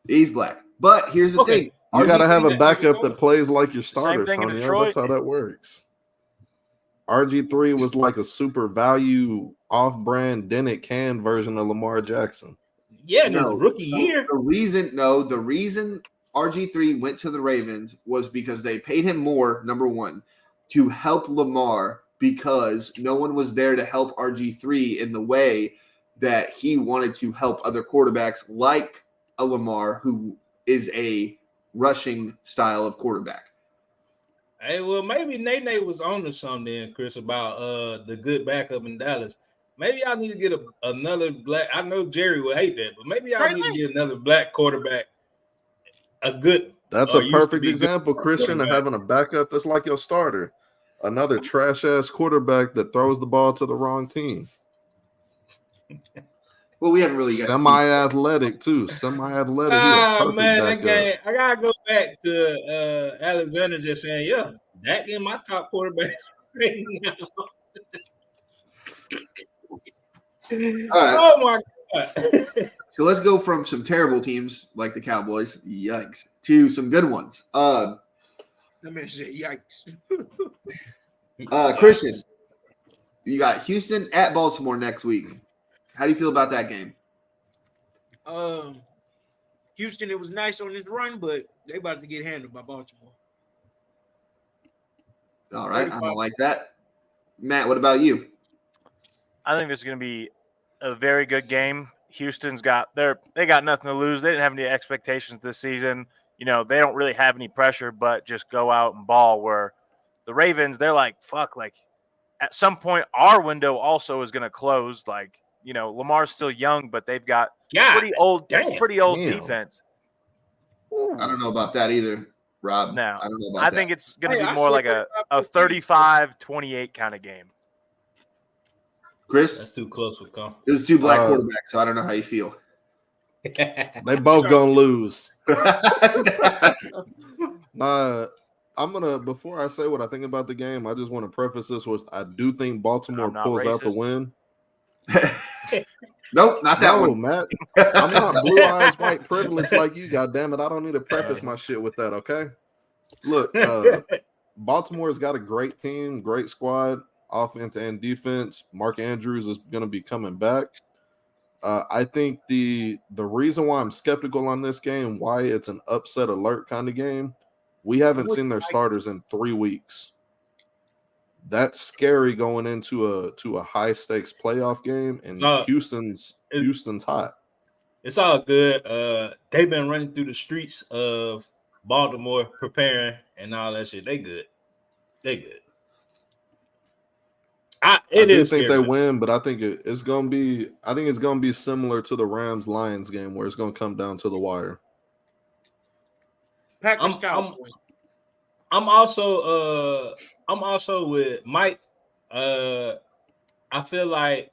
He's black, but here's the thing: you got to have a backup that plays like your starter, Tonio. That's how that works. RG3 was like a super value off-brand Dennett Can version of Lamar Jackson. Yeah, no rookie year. The reason RG3 went to the Ravens was because they paid him more, number one, to help Lamar, because no one was there to help RG3 in the way that he wanted to help other quarterbacks like a Lamar, who is a rushing style of quarterback. Hey, well, maybe Nene was on to something, Chris, about the good backup in Dallas. Maybe y'all need to get another black. I know Jerry would hate that, but maybe y'all need to get another black quarterback. That's a perfect example, Christian, of having a backup that's like your starter. Another trash ass quarterback that throws the ball to the wrong team. Well, we haven't really got semi-athletic too. Semi-athletic. Oh man, I gotta go back to Alexander just saying, "Yeah, that in my top quarterback right now." All right. Oh my god! So let's go from some terrible teams like the Cowboys, yikes, to some good ones. That man said, "Yikes." Christian, you got Houston at Baltimore next week. How do you feel about that game? Houston, it was nice on this run, but they about to get handled by Baltimore. All right, I don't like that. Matt, what about you? I think this is going to be a very good game. Houston's they got nothing to lose. They didn't have any expectations this season. They don't really have any pressure, but just go out and ball. Where the Ravens, they're like, fuck, like at some point our window also is going to close. Like, Lamar's still young, but they've got pretty old defense. I don't know about that either, Rob. No, I don't know about that. I think it's going to be more like a 35-28 kind of game. Chris? That's too close with Cole. This is two black quarterbacks, so I don't know how you feel. They both gonna lose. Before I say what I think about the game, I just want to preface this with I do think Baltimore pulls out the win. Nope, not that one. Matt. I'm not blue eyes white privilege like you, goddammit. I don't need to preface my shit with that, okay? Look, Baltimore's got a great team, great squad. offense and defense. Mark Andrews is going to be coming back. I think the reason why I'm skeptical on this game, why it's an upset alert kind of game, we haven't seen their starters in 3 weeks. That's scary going into a high stakes playoff game, and Houston's hot. It's all good. They've been running through the streets of Baltimore preparing and all that shit. They good. I do think they win, but I think it's gonna be. I think it's gonna be similar to the Rams-Lions game, where it's gonna come down to the wire. Packers Cowboys. I'm also with Mike. I feel like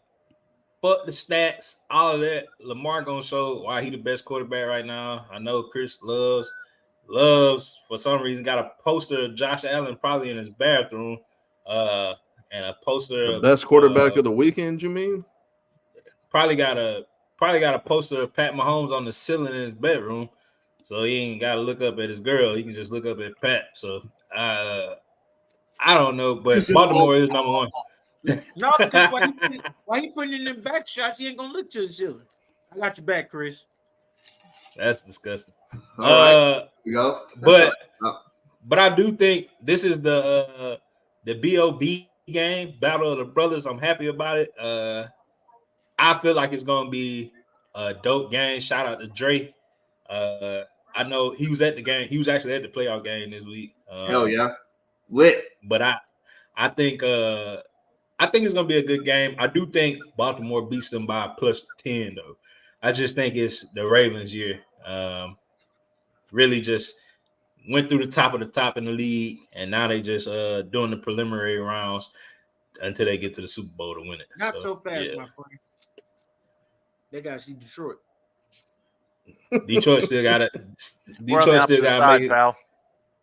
fuck the stats, all of that. Lamar gonna show why he the best quarterback right now. I know Chris loves for some reason got a poster of Josh Allen probably in his bathroom. And a poster the best quarterback of the weekend, you mean? Probably got a poster of Pat Mahomes on the ceiling in his bedroom, so he ain't got to look up at his girl. He can just look up at Pat. So I don't know, but Baltimore is number one. No, because why he putting in them back shots? He ain't gonna look to the ceiling. I got your back, Chris. That's disgusting. All right, we go. But I do think this is the BOB game, Battle of the Brothers. I'm happy about it. I feel like it's gonna be a dope game. Shout out to Dre. I know he was at the game. He was actually at the playoff game this week. Hell yeah, lit. But I think it's gonna be a good game. I do think Baltimore beats them by +10 though. I just think it's the Ravens' year. Really just went through the top of the top in the league, and now they just doing the preliminary rounds until they get to the Super Bowl to win it. Not so fast, my friend. They gotta see Detroit. Detroit still got it. Detroit still got to make it. Pal.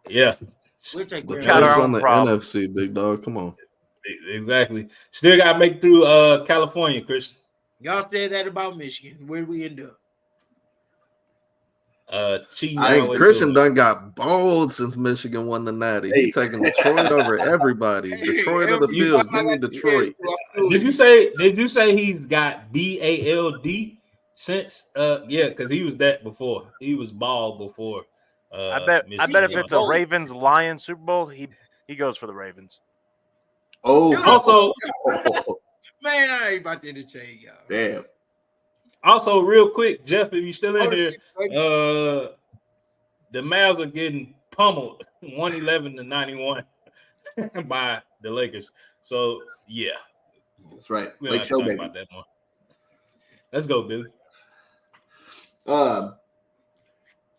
Yeah. We'll take the Giants on the NFC, big dog. Come on. Exactly. Still got to make it through California, Christian. Y'all said that about Michigan. Where do we end up? I think Christian done got bold since Michigan won the Natty. He's taking Detroit over everybody. Detroit of the field. Give me Detroit. Did you say he's got BALD since? Yeah, because he was that before. He was bald before. I bet if it's a Ravens Lions Super Bowl, he goes for the Ravens. Oh, also, man, I ain't about to entertain y'all. Damn. Also, real quick, Jeff, if you still in here, the Mavs are getting pummeled 111-91 by the Lakers. So yeah, that's right. Lake Show, baby. About that more. Let's go, Billy.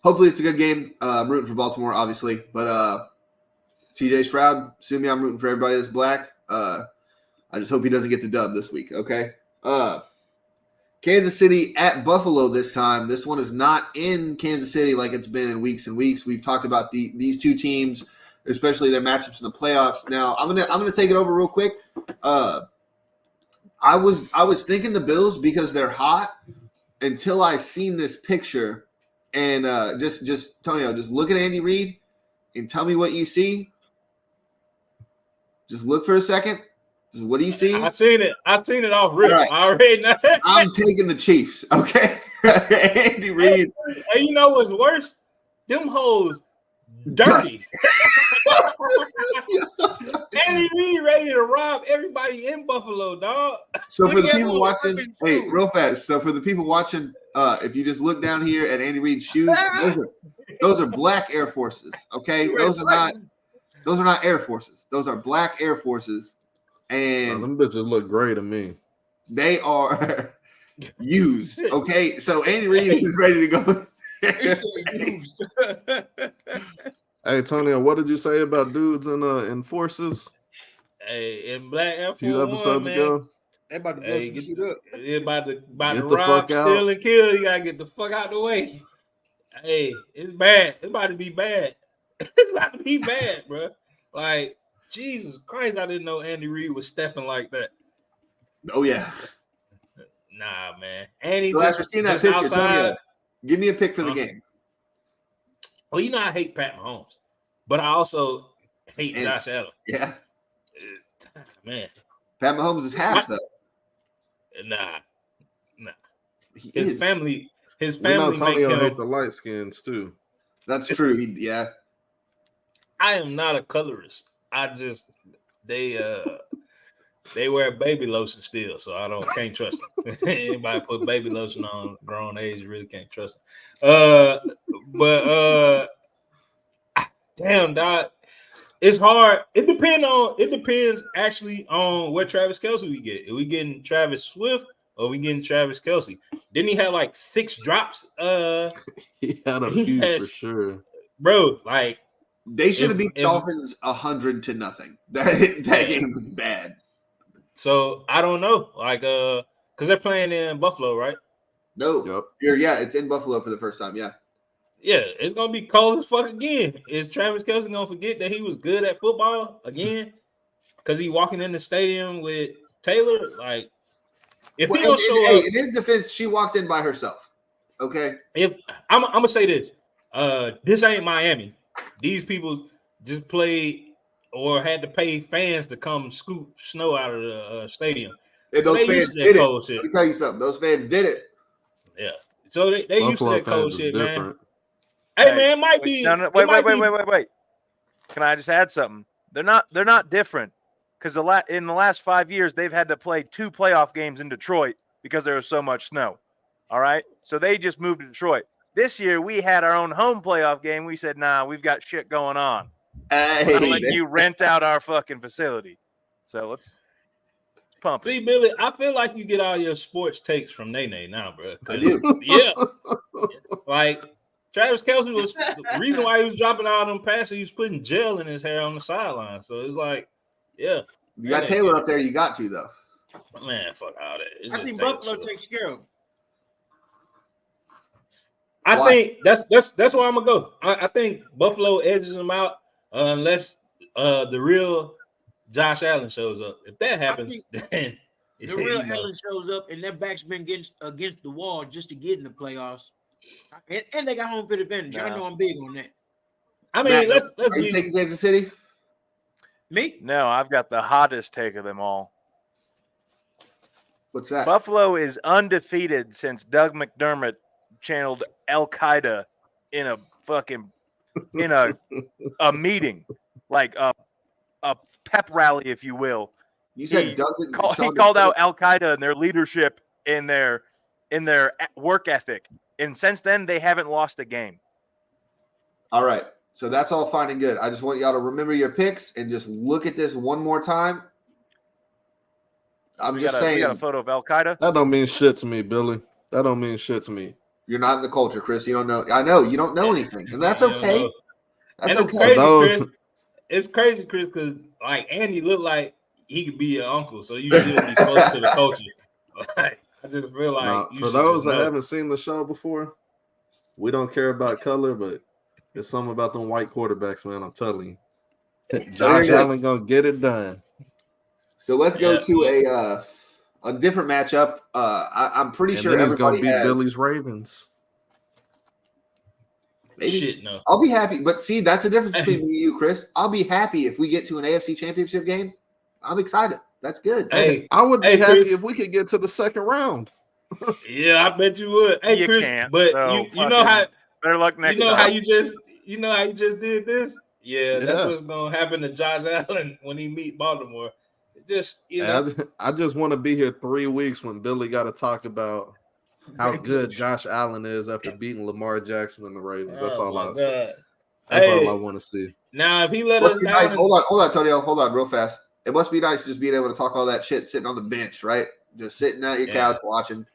Hopefully it's a good game. I'm rooting for Baltimore, obviously, but TJ Stroud, assuming I'm rooting for everybody that's black. I just hope he doesn't get the dub this week. Okay. Kansas City at Buffalo this time. This one is not in Kansas City like it's been in weeks and weeks. We've talked about these two teams, especially their matchups in the playoffs. Now I'm gonna take it over real quick. I was thinking the Bills because they're hot until I seen this picture, and just Tonio, just look at Andy Reid and tell me what you see. Just look for a second. What do you see? I seen it off rip. Right. I already know. I'm taking the Chiefs. Okay, Andy Reid. Hey, you know what's worse? Them hoes dirty. Andy Reid ready to rob everybody in Buffalo, dog. So for the people watching, hey, real fast. So for the people watching, if you just look down here at Andy Reid's shoes, those are black Air Forces. Okay, those are not Air Forces. Those are black Air Forces. And them bitches look great to me. They are used. Okay, so Andy Reid is ready to go. Hey, Tonio, what did you say about dudes in forces? Hey, in black Air Force, a few episodes ago. They about to blow some shit up. They about to rob, steal, and kill. You gotta get the fuck out the way. Hey, it's bad. It's about to be bad. It's about to be bad, bro. Like, Jesus Christ, I didn't know Andy Reid was stepping like that. Oh, yeah. Nah, man. Andy so after seeing that picture, Tonio, give me a pick for the game. Well, you know I hate Pat Mahomes, but I also hate Josh Allen. Yeah. Man, Pat Mahomes is half though. Nah. He His is. family We know make Tonio him. hate the light skins too. That's true. Yeah. I am not a colorist. They wear baby lotion still, so can't trust them. Anybody put baby lotion on grown age, you really can't trust them. But damn, dog, it's hard. It depends actually on what Travis Kelce we get. Are we getting Travis Swift or are we getting Travis Kelce? Didn't he have like 6 drops? He had a few for sure. Bro, like they should have beat Dolphins 100-0. That game was bad. So I don't know, like, because they're playing in Buffalo, right? No, yep. Yeah, it's in Buffalo for the first time. Yeah, it's gonna be cold as fuck again. Is Travis Kelce gonna forget that he was good at football again? Because he walking in the stadium with Taylor, like, if he don't show up. In his defense, she walked in by herself. Okay, If I'm gonna say this, this ain't Miami. These people just played or had to pay fans to come scoop snow out of the stadium. And those fans did it. Let me tell you something. Those fans did it. Yeah. So they used to that cold shit, man. Hey, man, it might be. Wait. Can I just add something? They're not different because in the last 5 years they've had to play 2 playoff games in Detroit because there was so much snow. All right, so they just moved to Detroit. This year we had our own home playoff game. We said, nah, we've got shit going on. I'm gonna let you rent out our fucking facility. So let's pump. See, Billy, I feel like you get all your sports takes from Nene now, bro. I do. Yeah. Like Travis Kelce was the reason why he was dropping all them passes. He was putting gel in his hair on the sideline. So it's like, yeah. You got Taylor up there. You got to though. Man, fuck all that. I think Buffalo takes care of him. I think that's where I'm gonna go. I think Buffalo edges them out unless the real Josh Allen shows up. If that happens, then the real Allen shows up and their back's been against the wall just to get in the playoffs. And they got home field advantage. I know I'm big on that. I mean, Matt, are you taking Kansas City? Me? No, I've got the hottest take of them all. What's that? Buffalo is undefeated since Doug McDermott channeled Al Qaeda in a meeting, like a pep rally, if you will. You said he called out Al Qaeda and their leadership in their work ethic, and since then they haven't lost a game. All right, so that's all fine and good. I just want y'all to remember your picks and just look at this one more time. I'm just saying. We got a photo of Al Qaeda. That don't mean shit to me, Billy. That don't mean shit to me. You're not in the culture, Chris. You don't know. I know you don't know anything, and that's okay. That's okay. It's crazy, Chris, because like Andy looked like he could be your uncle, so you should be close to the culture. Like, I just feel like for those that haven't seen the show before, we don't care about color, but it's something about them white quarterbacks, man. I'm telling you, Josh Allen gonna get it done. So let's go to a different matchup. I'm pretty sure he's gonna beat has Billy's Ravens. Maybe. Shit, no. I'll be happy, but see, that's the difference between me and you, Chris. I'll be happy if we get to an AFC Championship game. I'm excited. That's good. Hey, I would be happy if we could get to the second round. Yeah, I bet you would. Hey, you Chris, can't, but so you know how better luck next time. time. How you just did this? Yeah, that's what's gonna happen to Josh Allen when he meet Baltimore. Just I just want to be here 3 weeks when Billy got to talk about how good Josh Allen is after beating Lamar Jackson and the Ravens. That's all I want to see. Now, if he let us down, nice. Hold on, Tonio. Hold on, real fast. It must be nice just being able to talk all that shit sitting on the bench, right? Just sitting at your couch watching.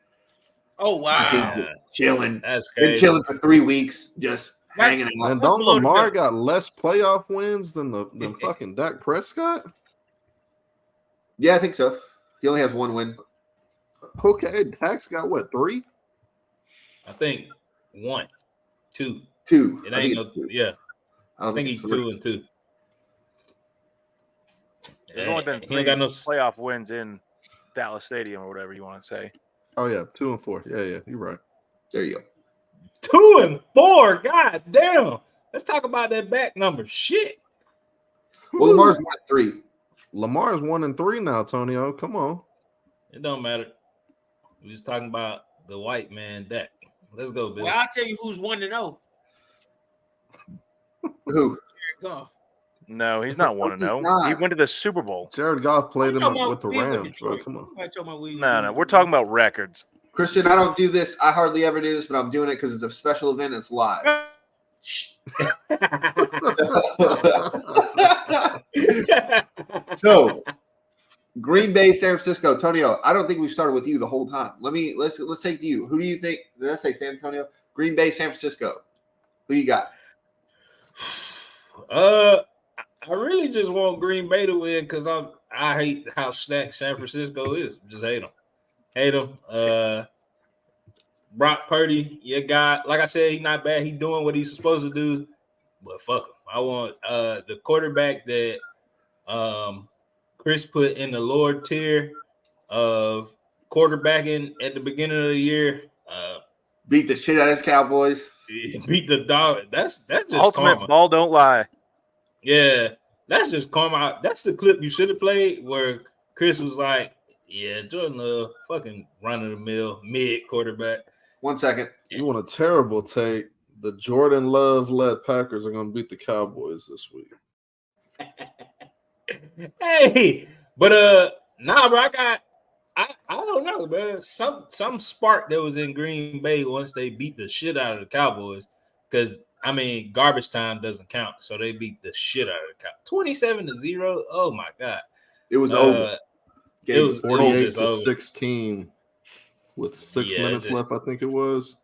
Oh wow, chilling. That's crazy. Been chilling for 3 weeks, just hanging out. And don't Lamar got less playoff wins than fucking Dak Prescott? Yeah, I think so. He only has 1 win. Okay, Dak's got what, 3? I think 1, 2. 2. It ain't no 2. Yeah. I don't think he's 2 and 2. There's only been 3 playoff wins in Dallas Stadium or whatever you want to say. Oh yeah, 2 and 4. Yeah, you're right. There you go. 2 and 4. God damn. Let's talk about that back number. Shit. Well, Lamar's got 3. Lamar's 1-3 now, Tonio. Come on. It don't matter. We're just talking about the white man Dak. Let's go, Bill. Well, I'll tell you who's 1-0. Who? Goff. No, he's not 1-0. He went to the Super Bowl. Jared Goff played I'm with the talking about Rams, bro. Come on. No, we're talking about records. Christian, I don't do this. I hardly ever do this, but I'm doing it because it's a special event. It's live. So, Green Bay, San Francisco, Tonio. I don't think we've started with you the whole time. Let's take to you. Who do you think? Did I say San Antonio? Green Bay, San Francisco. Who you got? I really just want Green Bay to win because I hate how stacked San Francisco is. Just hate them. Brock Purdy, your guy. Like I said, he's not bad. He's doing what he's supposed to do. But fuck him. I want the quarterback that Chris put in the lower tier of quarterbacking at the beginning of the year. Beat the shit out of his Cowboys. Beat the dog. That's just ultimate karma. Ball don't lie. Yeah, that's just karma. That's the clip you should have played where Chris was like, "Yeah, Jordan Love, fucking run of the mill mid quarterback." 1 second. You want a terrible take. The Jordan Love-led Packers are going to beat the Cowboys this week. Hey, but nah, bro, I don't know, man. Some spark that was in Green Bay once they beat the shit out of the Cowboys, because I mean garbage time doesn't count, so they beat the shit out of the Cowboys. 27-0. Oh my god, it was over. It was 48-16 with 6 minutes left. I think it was.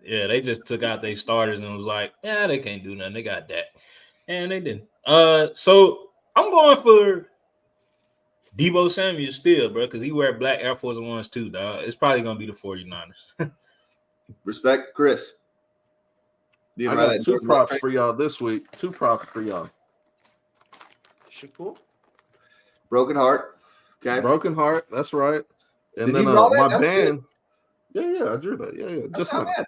Yeah, they just took out their starters and was like, yeah, they can't do nothing. They got that, and they didn't. So I'm going for Deebo Samuel still, bro, because he wear black Air Force Ones too, dog. It's probably gonna be the 49ers. Respect, Chris. I got 2 props for y'all this week. 2 props for y'all. Shakur. Broken Heart. Okay. Broken Heart. That's right. And Did then you draw that? my That's band. Good. Yeah, I drew that. Yeah. That's not bad.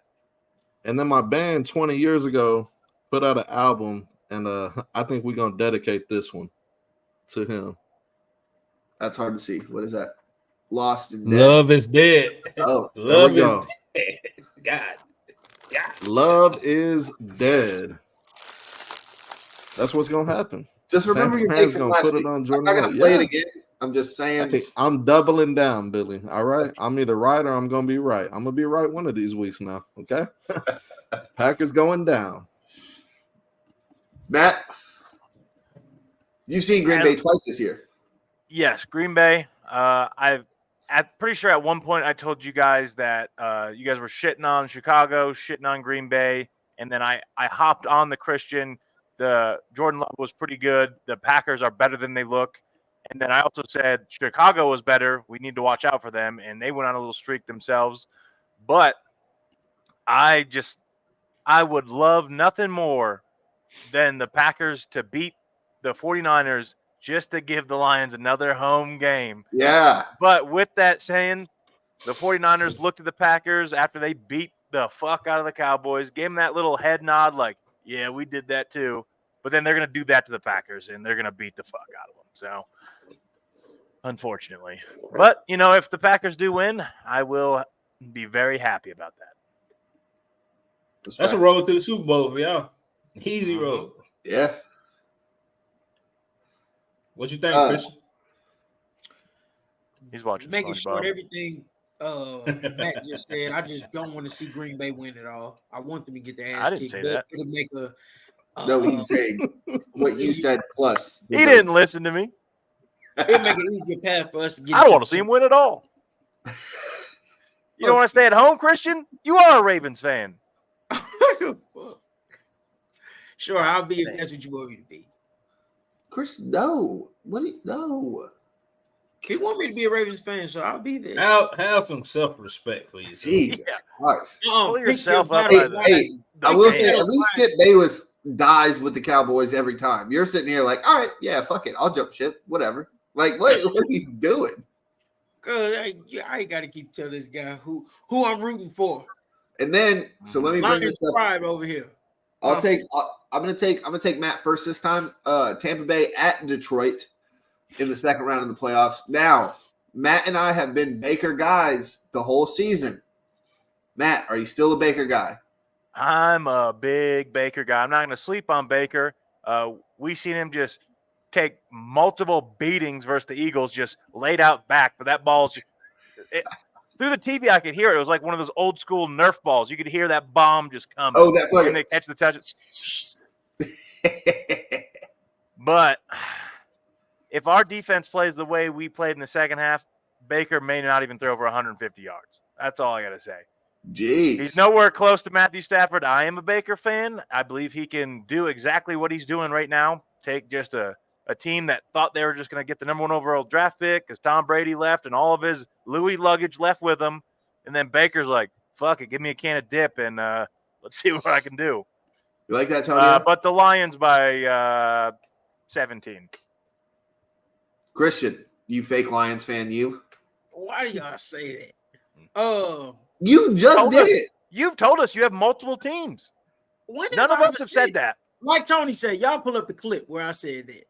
And then my band 20 years ago put out an album, and I think we're gonna dedicate this one to him. That's hard to see. What is that? Lost and Dead. Love is dead. Oh, Love there we go. is dead. God. Love is dead. That's what's gonna happen. Just remember your fans take from gonna last put week. it on I'm Jordan not gonna Love. play it again. I'm just saying. Hey, I'm doubling down, Billy. All right. I'm either right or I'm gonna be right. I'm gonna be right one of these weeks now. Okay. Packers going down. Matt, you've seen Green Bay twice this year. Yes, Green Bay. I'm pretty sure at one point I told you guys that you guys were shitting on Chicago, shitting on Green Bay, and then I hopped on the Christian. The Jordan Love was pretty good. The Packers are better than they look. And then I also said Chicago was better. We need to watch out for them. And they went on a little streak themselves. But I would love nothing more than the Packers to beat the 49ers just to give the Lions another home game. Yeah. But with that saying, the 49ers looked at the Packers after they beat the fuck out of the Cowboys, gave them that little head nod like, yeah, we did that too. But then they're going to do that to the Packers, and they're going to beat the fuck out of them. So, unfortunately. But, if the Packers do win, I will be very happy about that. That's a road to the Super Bowl for y'all. Easy road. Yeah. What you think, Christian? He's watching. Making sure everything Matt just said. I just don't want to see Green Bay win at all. I want them to get their ass kicked. I didn't say that. It'll make a no, he's saying what you said plus. He didn't listen to me. It'll make an easier path for us to get. I don't want to see him win at all. You don't want to stay at home, Christian? You are a Ravens fan. Sure, I'll be if that's what you want me to be. Chris, no. What? No. He want me to be a Ravens fan, so I'll be there. Have some self-respect for yourself. Jesus Christ. Pull yourself up. I will say, at least Skip Bayless dies with the Cowboys every time. You're sitting here like, all right, yeah, fuck it. I'll jump ship, whatever. Like, what are you doing? I ain't got to keep telling this guy who I'm rooting for. And then, so let me bring this up. Pride over here. I'm gonna take Matt first this time. Tampa Bay at Detroit. in the second round of the playoffs. Now, Matt and I have been Baker guys the whole season. Matt, are you still a Baker guy? I'm a big Baker guy. I'm not going to sleep on Baker. We seen him just take multiple beatings versus the Eagles, just laid out back. But that ball's through the TV, I could hear it. It was like one of those old school Nerf balls. You could hear that bomb just coming. Oh, that's like and they catch the touch. But if our defense plays the way we played in the second half, Baker may not even throw over 150 yards. That's all I got to say. Jeez. He's nowhere close to Matthew Stafford. I am a Baker fan. I believe he can do exactly what he's doing right now. Take just a team that thought they were just going to get the number 1 overall draft pick because Tom Brady left and all of his Louis luggage left with him. And then Baker's like, fuck it, give me a can of dip and let's see what I can do. You like that, Tonio? But the Lions by 17. Christian, you fake Lions fan, you? Why do y'all say that? You just did it. You've told us you have multiple teams. None of us have said that. Like Tony said, y'all pull up the clip where I said that.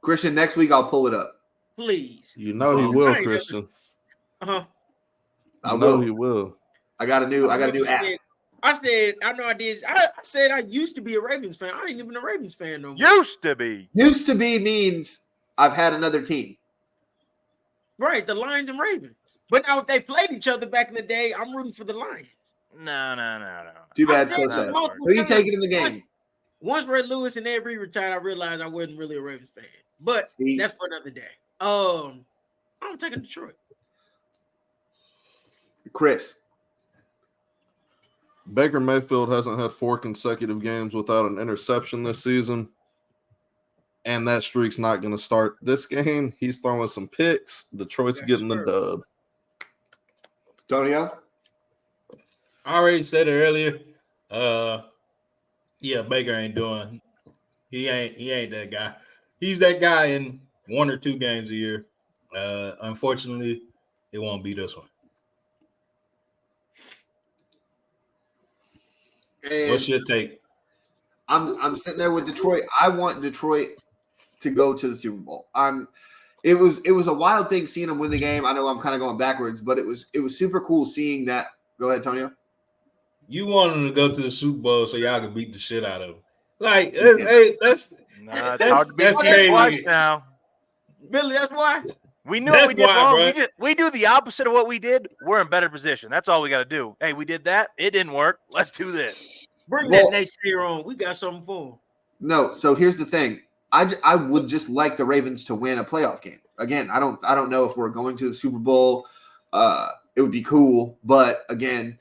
Christian, next week I'll pull it up. Please. You know he will, Christian. Uh-huh. I know he will. I got a new app. I said, I know I did. I said I used to be a Ravens fan. I ain't even a Ravens fan no more. Used to be. Used to be means I've had another team. Right, the Lions and Ravens. But now if they played each other back in the day, I'm rooting for the Lions. No. Too bad. So you take it in the game. Once Red Lewis and Ed Reed retired, I realized I wasn't really a Ravens fan. But that's for another day. I'm taking Detroit. Chris. Baker Mayfield hasn't had 4 consecutive games without an interception this season. And that streak's not going to start this game. He's throwing some picks. Detroit's getting the dub. Tonio? I already said it earlier. Yeah, Baker ain't doing. He ain't that guy. He's that guy in 1 or 2 games a year. Unfortunately, it won't be this one. And what's your take? I'm sitting there with Detroit. I want Detroit to go to the Super Bowl. It was a wild thing seeing them win the game. I know I'm kind of going backwards, but it was super cool seeing that. Go ahead, Tonio. You want them to go to the Super Bowl so y'all can beat the shit out of them. Like, hey, that's crazy now. Billy, that's why. We knew what we did wrong. We do the opposite of what we did. We're in better position. That's all we got to do. Hey, we did that. It didn't work. Let's do this. Bring that naysayer on. We got something for him. No, so here's the thing. I would just like the Ravens to win a playoff game. Again, I don't know if we're going to the Super Bowl. It would be cool, but again,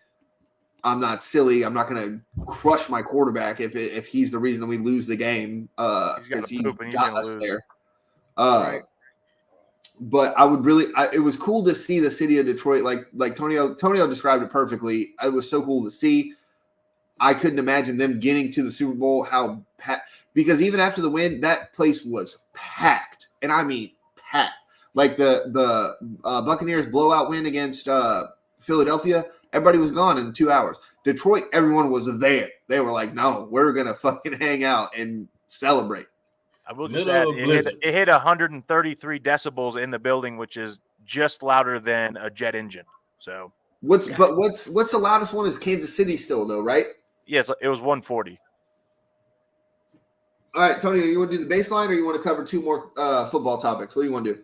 I'm not silly. I'm not going to crush my quarterback if he's the reason we lose the game because he's got us there. Right. But I would really it was cool to see the city of Detroit, like Tonio described it perfectly. It was so cool to see. I couldn't imagine them getting to the Super Bowl, because even after the win, that place was packed. And I mean packed. Like the Buccaneers blowout win against Philadelphia, everybody was gone in 2 hours. Detroit, everyone was there. They were like, no, we're going to fucking hang out and celebrate. I will just add, it hit 133 decibels in the building, which is just louder than a jet engine. So what's the loudest one is Kansas City still though, right? Yes, it was 140. All right, Tony, you want to do the baseline or you want to cover 2 more football topics? What do you want to do?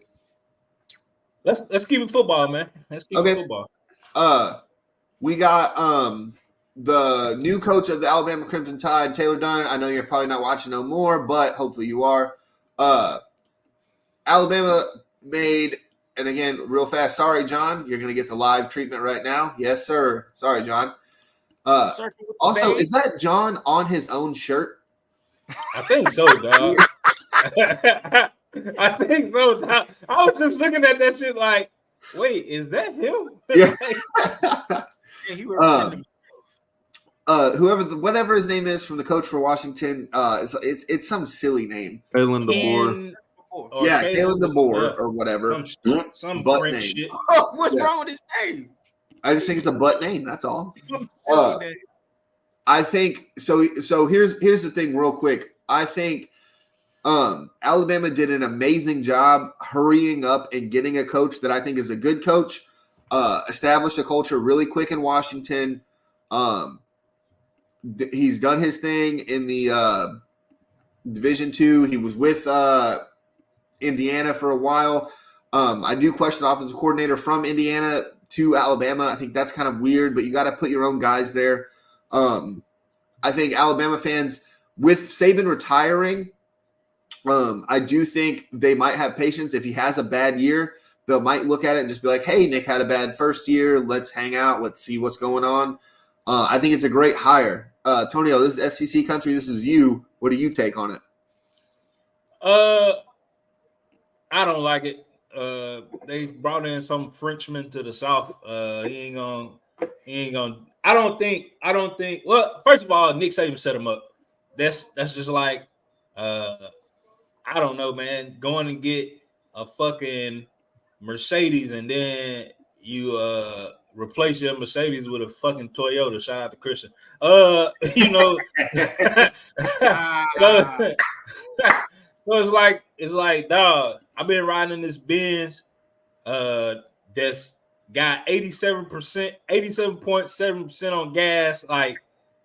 Let's keep it football, man. Let's keep it football. We got the new coach of the Alabama Crimson Tide, Taylor Dunn. I know you're probably not watching no more, but hopefully you are. Alabama made, and again, real fast, sorry, John, you're going to get the live treatment right now. Yes, sir. Sorry, John. Also, is that John on his own shirt? I think so, dog. I think so, dog. I was just looking at that shit like, wait, is that him? Yeah. Like, Whatever his name is from the coach for Washington, it's some silly name. Kalen DeBoer. Yeah, Kalen DeBoer or whatever. Some butt French name. shit. What's wrong with his name? I just think it's a butt name. That's all. Silly name. I think so. Here's the thing, real quick. I think Alabama did an amazing job hurrying up and getting a coach that I think is a good coach. Established a culture really quick in Washington. He's done his thing in the Division II. He was with Indiana for a while. I do question the offensive coordinator from Indiana to Alabama. I think that's kind of weird, but you got to put your own guys there. I think Alabama fans, with Saban retiring, I do think they might have patience. If he has a bad year, they might look at it and just be like, hey, Nick had a bad first year. Let's hang out. Let's see what's going on. I think it's a great hire. Tonio, this is SEC country. This is you. What do you take on it? I don't like it. They brought in some Frenchman to the South. He ain't gonna. I don't think. Well, first of all, Nick Saban set him up. That's just like, I don't know, man. Going and get a fucking Mercedes and then you replace your Mercedes with a fucking Toyota. Shout out to Christian. You know, so it's like, dog, I've been riding in this Benz that's got 87.7% on gas. Like,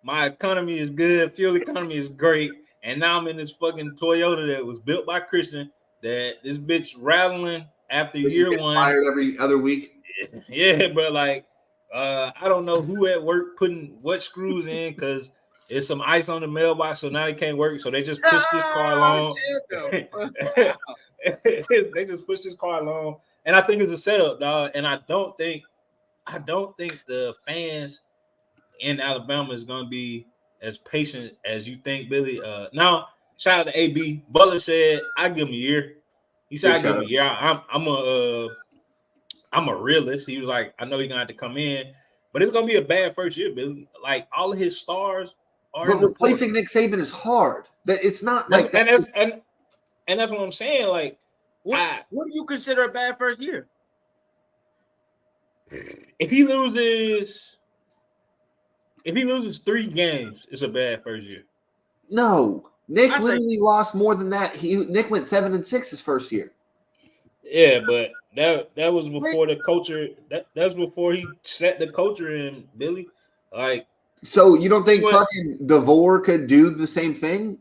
my economy is good, fuel economy is great, and now I'm in this fucking Toyota that was built by Christian, that this bitch rattling after year one. Fired every other week. Yeah, but like, I don't know who at work putting what screws in because there's some ice on the mailbox, so now they can't work. So they just push this car along. They just push this car along, and I think it's a setup, dog. And I don't think the fans in Alabama is gonna be as patient as you think, Billy. Now, shout out to AB. Butler said I give him a year. He said I give him a year. I'm a realist. He was like, I know he's gonna have to come in, but it's gonna be a bad first year, Billy. Like, all of his stars are. But replacing Nick Saban is hard. That it's not like that. And that's what I'm saying. Like, what do you consider a bad first year? If he loses 3 games, it's a bad first year. No, Nick literally lost more than that. Nick went 7-6 his first year. Yeah, but that was before the culture. That's before he set the culture in, Billy. Like, so you don't think fucking DeVore could do the same thing?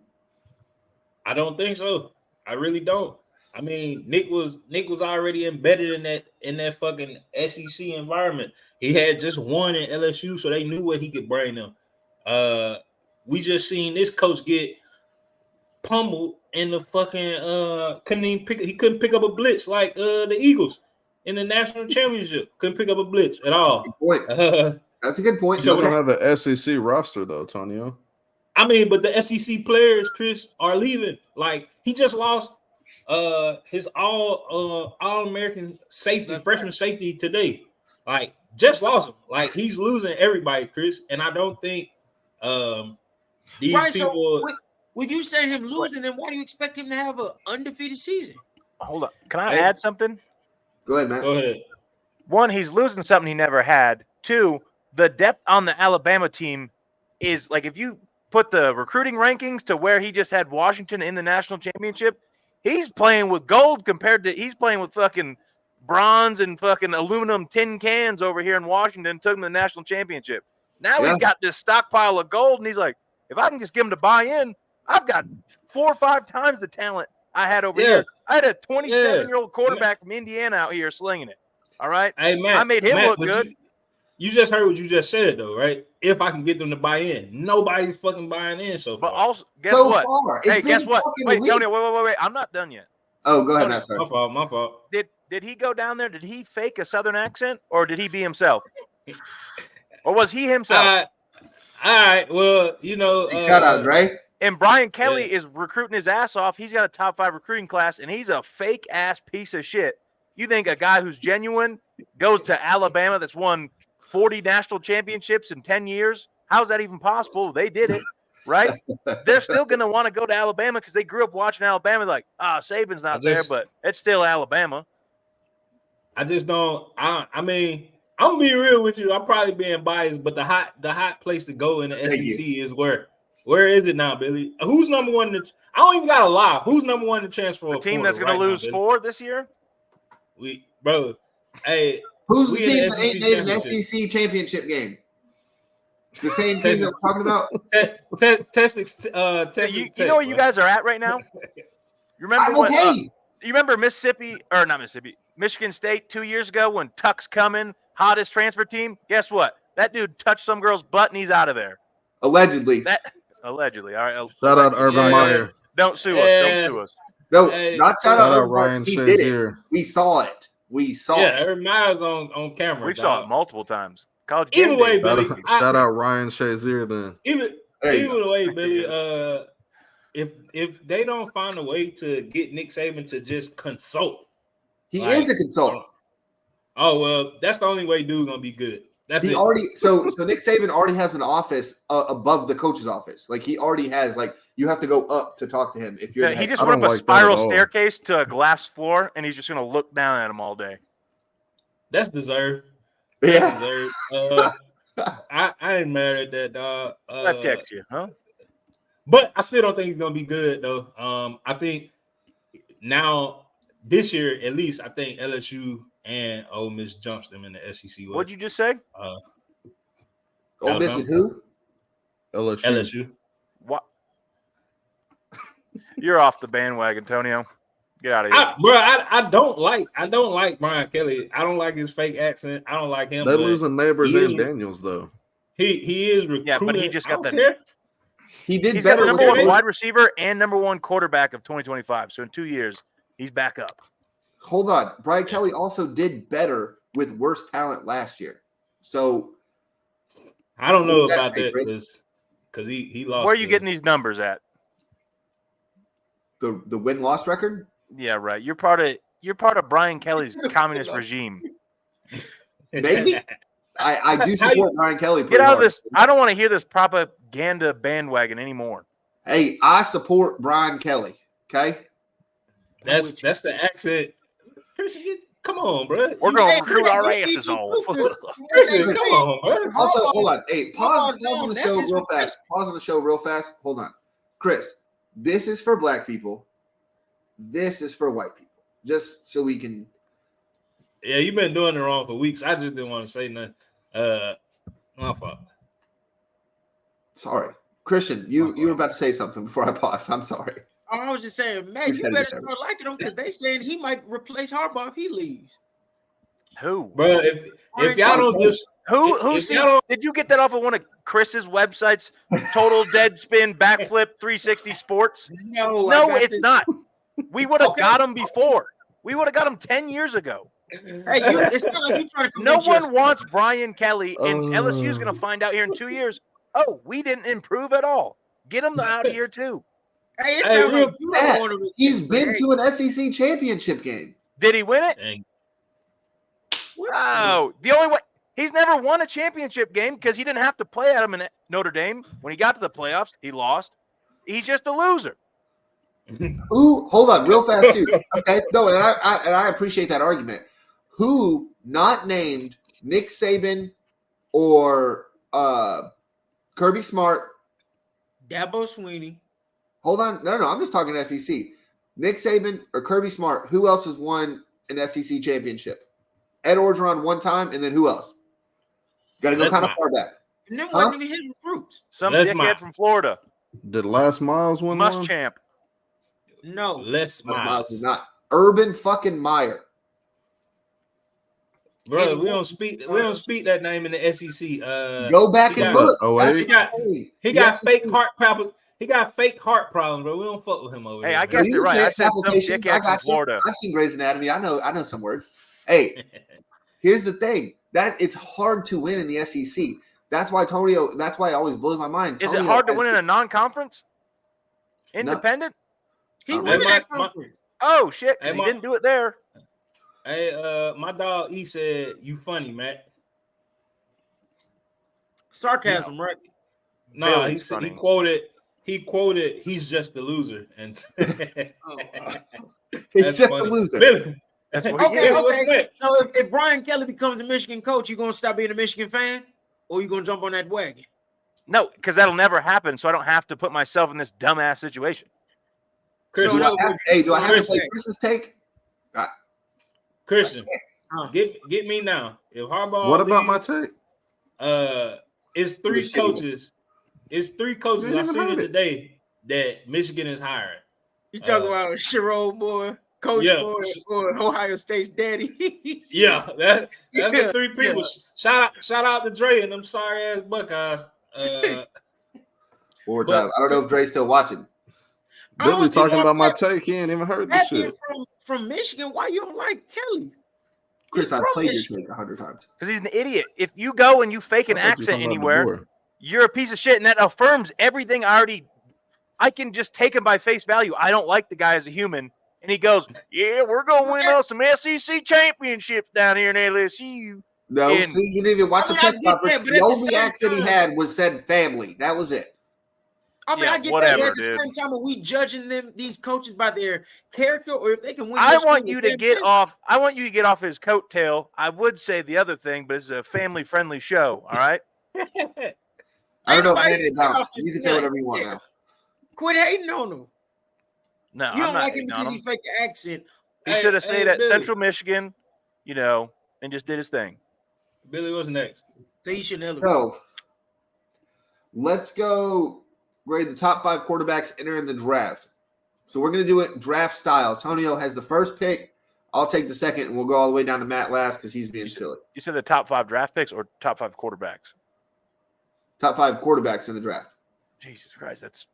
I don't think so. I really don't. I mean, Nick was already embedded in that fucking SEC environment. He had just won in LSU, so they knew what he could bring them. We just seen this coach get pummeled in the fucking he couldn't pick up a blitz like the Eagles in the national championship. Couldn't pick up a blitz at all. Good point. That's a good point. You don't have an SEC roster though, Tonio. I mean, but the SEC players, Chris, are leaving. Like, he just lost his all-American safety, freshman safety today. Like, just lost him. Like, he's losing everybody, Chris. And I don't think these people. So with you saying him losing, then why do you expect him to have an undefeated season? Hold up. Can I add something? Go ahead, Matt. Go ahead. 1, he's losing something he never had. 2, the depth on the Alabama team is like, if you put the recruiting rankings to where he just had Washington in the national championship, he's playing with gold compared to he's playing with fucking bronze and fucking aluminum tin cans over here in Washington. Took him to the national championship. Now he's got this stockpile of gold, and he's like, if I can just get him to buy in, I've got 4 or 5 times the talent I had over here. I had a 27-year-old quarterback from Indiana out here slinging it. All right, hey Matt, I made him look good. You just heard what you just said, though, right? If I can get them to buy in, nobody's fucking buying in so far. But also, guess what? Hey, guess what? Wait, Tony, wait. I'm not done yet. Oh, go ahead, Matt. My fault. Did he go down there? Did he fake a Southern accent, or did he be himself? Or was he himself? All right. Well, you know. Shout out, Dre. And Brian Kelly is recruiting his ass off. He's got a top 5 recruiting class, and he's a fake ass piece of shit. You think a guy who's genuine goes to Alabama that's won 40 national championships in 10 years? How's that even possible? They did it, right? They're still going to want to go to Alabama because they grew up watching Alabama like, Saban's not there, but it's still Alabama. I just don't. I mean, I'm going to be real with you. I'm probably being biased, but the hot place to go in the SEC is where is it now, Billy? Who's number one? I don't even gotta lie. Who's number one in the transfer? The team that's going to lose 4 this year? Bro. Hey, who's the we team in that the ain't SEC made an championship. SEC championship game? The same team that we're talking about. Texas. You know where you guys are at right now? You remember I'm okay. You remember Mississippi or not Mississippi, Michigan State 2 years ago when Tuck's coming, hottest transfer team? Guess what? That dude touched some girl's butt and he's out of there. Allegedly. Allegedly. All right. Shout out Urban Meyer. Don't sue us. Don't sue us. No, Hey, not shout Shout out out Ryan He did it. Shazier. We saw it. We saw it. Urban Meyer's on camera. We saw it multiple times. College Either game way, day. Billy. Shout out Ryan Shazier then. Either way, Billy. If they don't find a way to get Nick Saban to just consult, he is a consultant. Oh well, that's the only way dude's gonna be good. That's he it. already so Nick Saban already has an office above the coach's office. Like he already has. Like you have to go up to talk to him if you're. He just went up a spiral staircase to a glass floor, and he's just gonna look down at him all day. That's deserved. Yeah. Deserved. I ain't mad at that, dog. I text you, huh? But I still don't think he's gonna be good though. I think now this year at least, I think LSU and Ole Miss jumps them in the SEC. What'd you just say? Ole Miss and who? LSU. What? You're off the bandwagon, Tonio. Get out of here, I don't like Brian Kelly. I don't like his fake accent. I don't like him. They're losing Neighbors and Daniels though. He is recruiting. Yeah, but he just got that. He did. He's better got the number 1 wide receiver and number 1 quarterback of 2025. So in 2 years, he's back up. Hold on, Brian Kelly also did better with worse talent last year. So I don't know about that because he lost. Where are you getting these numbers at? The win-loss record? Yeah, right. You're part of Brian Kelly's communist regime. Maybe. I do support Brian Kelly. Get out of this. I don't want to hear this propaganda bandwagon anymore. Hey, I support Brian Kelly. Okay. That's the accent. Christian, come on, bro. We're gonna recruit our asses off. Christian, come on, bro. Also, hold on. Hey, pause on the show real fast. Pause on the show real fast. Hold on, Chris. This is for black people. This is for white people. Just so we can. Yeah, you've been doing it wrong for weeks. I just didn't want to say nothing. My fault. Sorry, Christian. You were about to say something before I paused. I'm sorry. I was just saying, man, you better start liking him because they saying he might replace Harbaugh if he leaves. Who? Bro, if y'all don't just did you get that off of one of Chris's websites? Total dead spin backflip 360 sports? No, it's not. We would have got him before. We would have got him 10 years ago. Hey, it's not like you trying to no one wants Brian Kelly, and LSU is going to find out here in 2 years. Oh, we didn't improve at all. Get him out of here too. Hey, he's been to an SEC championship game. Did he win it? No. The only way he's never won a championship game because he didn't have to play at him in Notre Dame. When he got to the playoffs, he lost. He's just a loser. Who? Hold on, real fast, too. Okay, no, and I appreciate that argument. Who not named Nick Saban or Kirby Smart, Dabo Swinney? Hold on, no, I'm just talking SEC. Nick Saban or Kirby Smart. Who else has won an SEC championship? Ed Orgeron one time, and then who else? Got to go kind of far back. And then wasn't even his recruits. Some dickhead from Florida. Did Les Miles win? Muschamp. No, Les Miles is not. Urban fucking Meyer. Bro, we don't speak that name in the SEC. Go back and look. He got fake heart problems. He got fake heart problems, bro. We don't fuck with him over here. Hey, I guessed it right. I said some dickhead from Florida. I've seen Grey's Anatomy. I know some words. Hey, here's the thing. That it's hard to win in the SEC. That's why Tonio. That's why it always blows my mind. Is it hard to win in a non-conference? Independent? No. He won that conference. Oh shit! He didn't do it there. Hey, my dog E said you funny, Matt. Sarcasm, right? No, he said he quoted he's just a loser, and it's just funny. A loser. Billy. That's what okay. So if Brian Kelly becomes a Michigan coach, you gonna stop being a Michigan fan, or you gonna jump on that wagon? No, because that'll never happen. So I don't have to put myself in this dumbass situation. Christian, Do I have to Christian. play Chris's take? Christian, get me now. If Harbaugh What about my leaves, take? it's three coaches. It's three coaches. You I ain't seen even it heard it. today that Michigan is hiring. You talking about Sherrod Moore, Coach Moore, or Ohio State's daddy? Yeah, that's the three people. Yeah. Shout out to Dre and them sorry ass Buckeyes. More time. I don't know if Dre's still watching. Billy talking about my take. He ain't even heard this shit. From Michigan, why you don't like Kelly? Chris, I've played your take 100 times. Because he's an idiot. If you go and you fake an accent anywhere, you're a piece of shit, and that affirms everything I can just take him by face value. I don't like the guy as a human. And he goes, yeah, we're going to win us some SEC championships down here in LSU. No, see, you didn't even watch the press conference. The only accent he had was said family. That was it. I mean, I get that. But at the same time, are we judging these coaches by their character or if they can win? I want you to get off his coattail. I would say the other thing, but it's a family-friendly show, all right? I don't know if it bounce. You can say whatever you want now. Quit hating on him. No, you don't like him because he faked the accent. He should have stayed at Central Michigan, and just did his thing. Billy, what's next? So he should never. So let's go grade the top 5 quarterbacks entering the draft. So we're going to do it draft style. Tonio has the first pick. I'll take the second, and we'll go all the way down to Matt last because he's being silly. You said the top 5 draft picks or top 5 quarterbacks? Top 5 quarterbacks in the draft. Jesus Christ,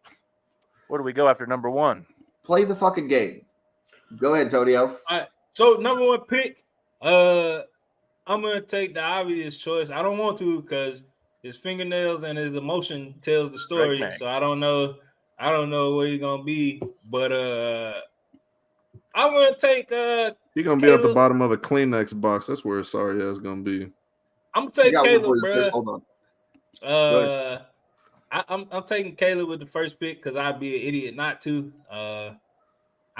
where do we go after number 1? Play the fucking game. Go ahead, Tonio. All right. So number 1 pick, I'm gonna take the obvious choice. I don't want to because his fingernails and his emotion tells the story. So I don't know where he's gonna be, but I'm gonna take he's gonna be at the bottom of a Kleenex box. That's where his sorry ass gonna be. I'm gonna take Caleb, bro. Hold on. I'm taking Caleb with the first pick because I'd be an idiot not to. I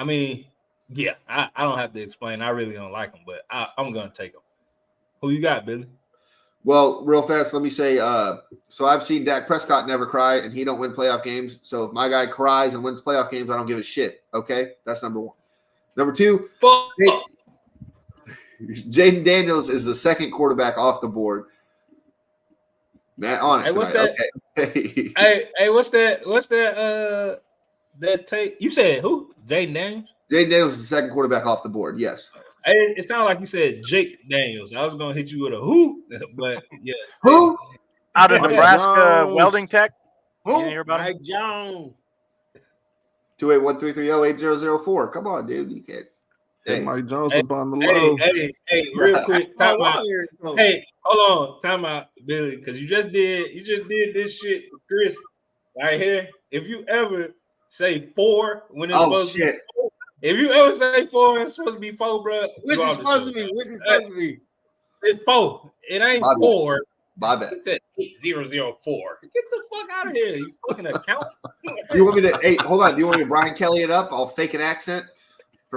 mean, yeah, I don't have to explain. I really don't like him, but I'm gonna take him. Who you got, Billy? Well, real fast, let me say, so I've seen Dak Prescott never cry, and he don't win playoff games. So if my guy cries and wins playoff games, I don't give a shit. Okay? That's number 1. Number 2, Jaden Daniels is the second quarterback off the board. Matt on it. Hey, what's that? Okay. hey, what's that? That take you said who? Jaden Daniels? Jaden Daniels is the second quarterback off the board. Yes. Hey, it sounded like you said Jake Daniels. I was gonna hit you with a who, but yeah. Who? Out of Nebraska welding tech? Who? You didn't hear about Mike Jones. 281-330-8004. Come on, dude. You can't. Hey, Mike Jones up on the low. Hey, real quick. Time out. Hey, hold on. Time out, Billy, because you just did this shit, Chris, right here. If you ever say 4 when it's supposed to be 4, if you ever say 4 and it's supposed to be 4, bro, what's it supposed to be? It's 4. It ain't 4. My bad. It's at 8004. Get the fuck out of here, you fucking accountant. You want me to? Hey, hold on. Do you want me to Brian Kelly it up? I'll fake an accent.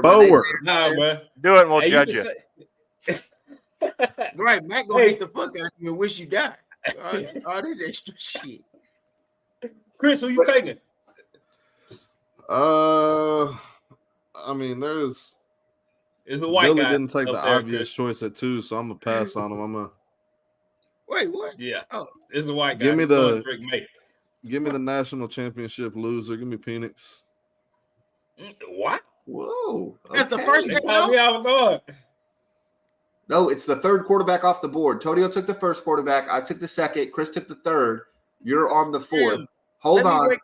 Forward. Nah, bro. Do it and we'll judge you. Right, Matt gonna get the fuck out of you and wish you died. All this extra shit. Chris, who you taking? I mean, it's the white Billy guy. Didn't take the there, obvious choice at 2, so I'm gonna pass on him. Wait, what? Yeah. Oh, it's the white guy. Give me the national championship loser. Give me Penix. What? Whoa. That's the first thing. No, it's the third quarterback off the board. Tonio took the first quarterback. I took the second. Chris took the third. You're on the 4th. Damn. Hold on.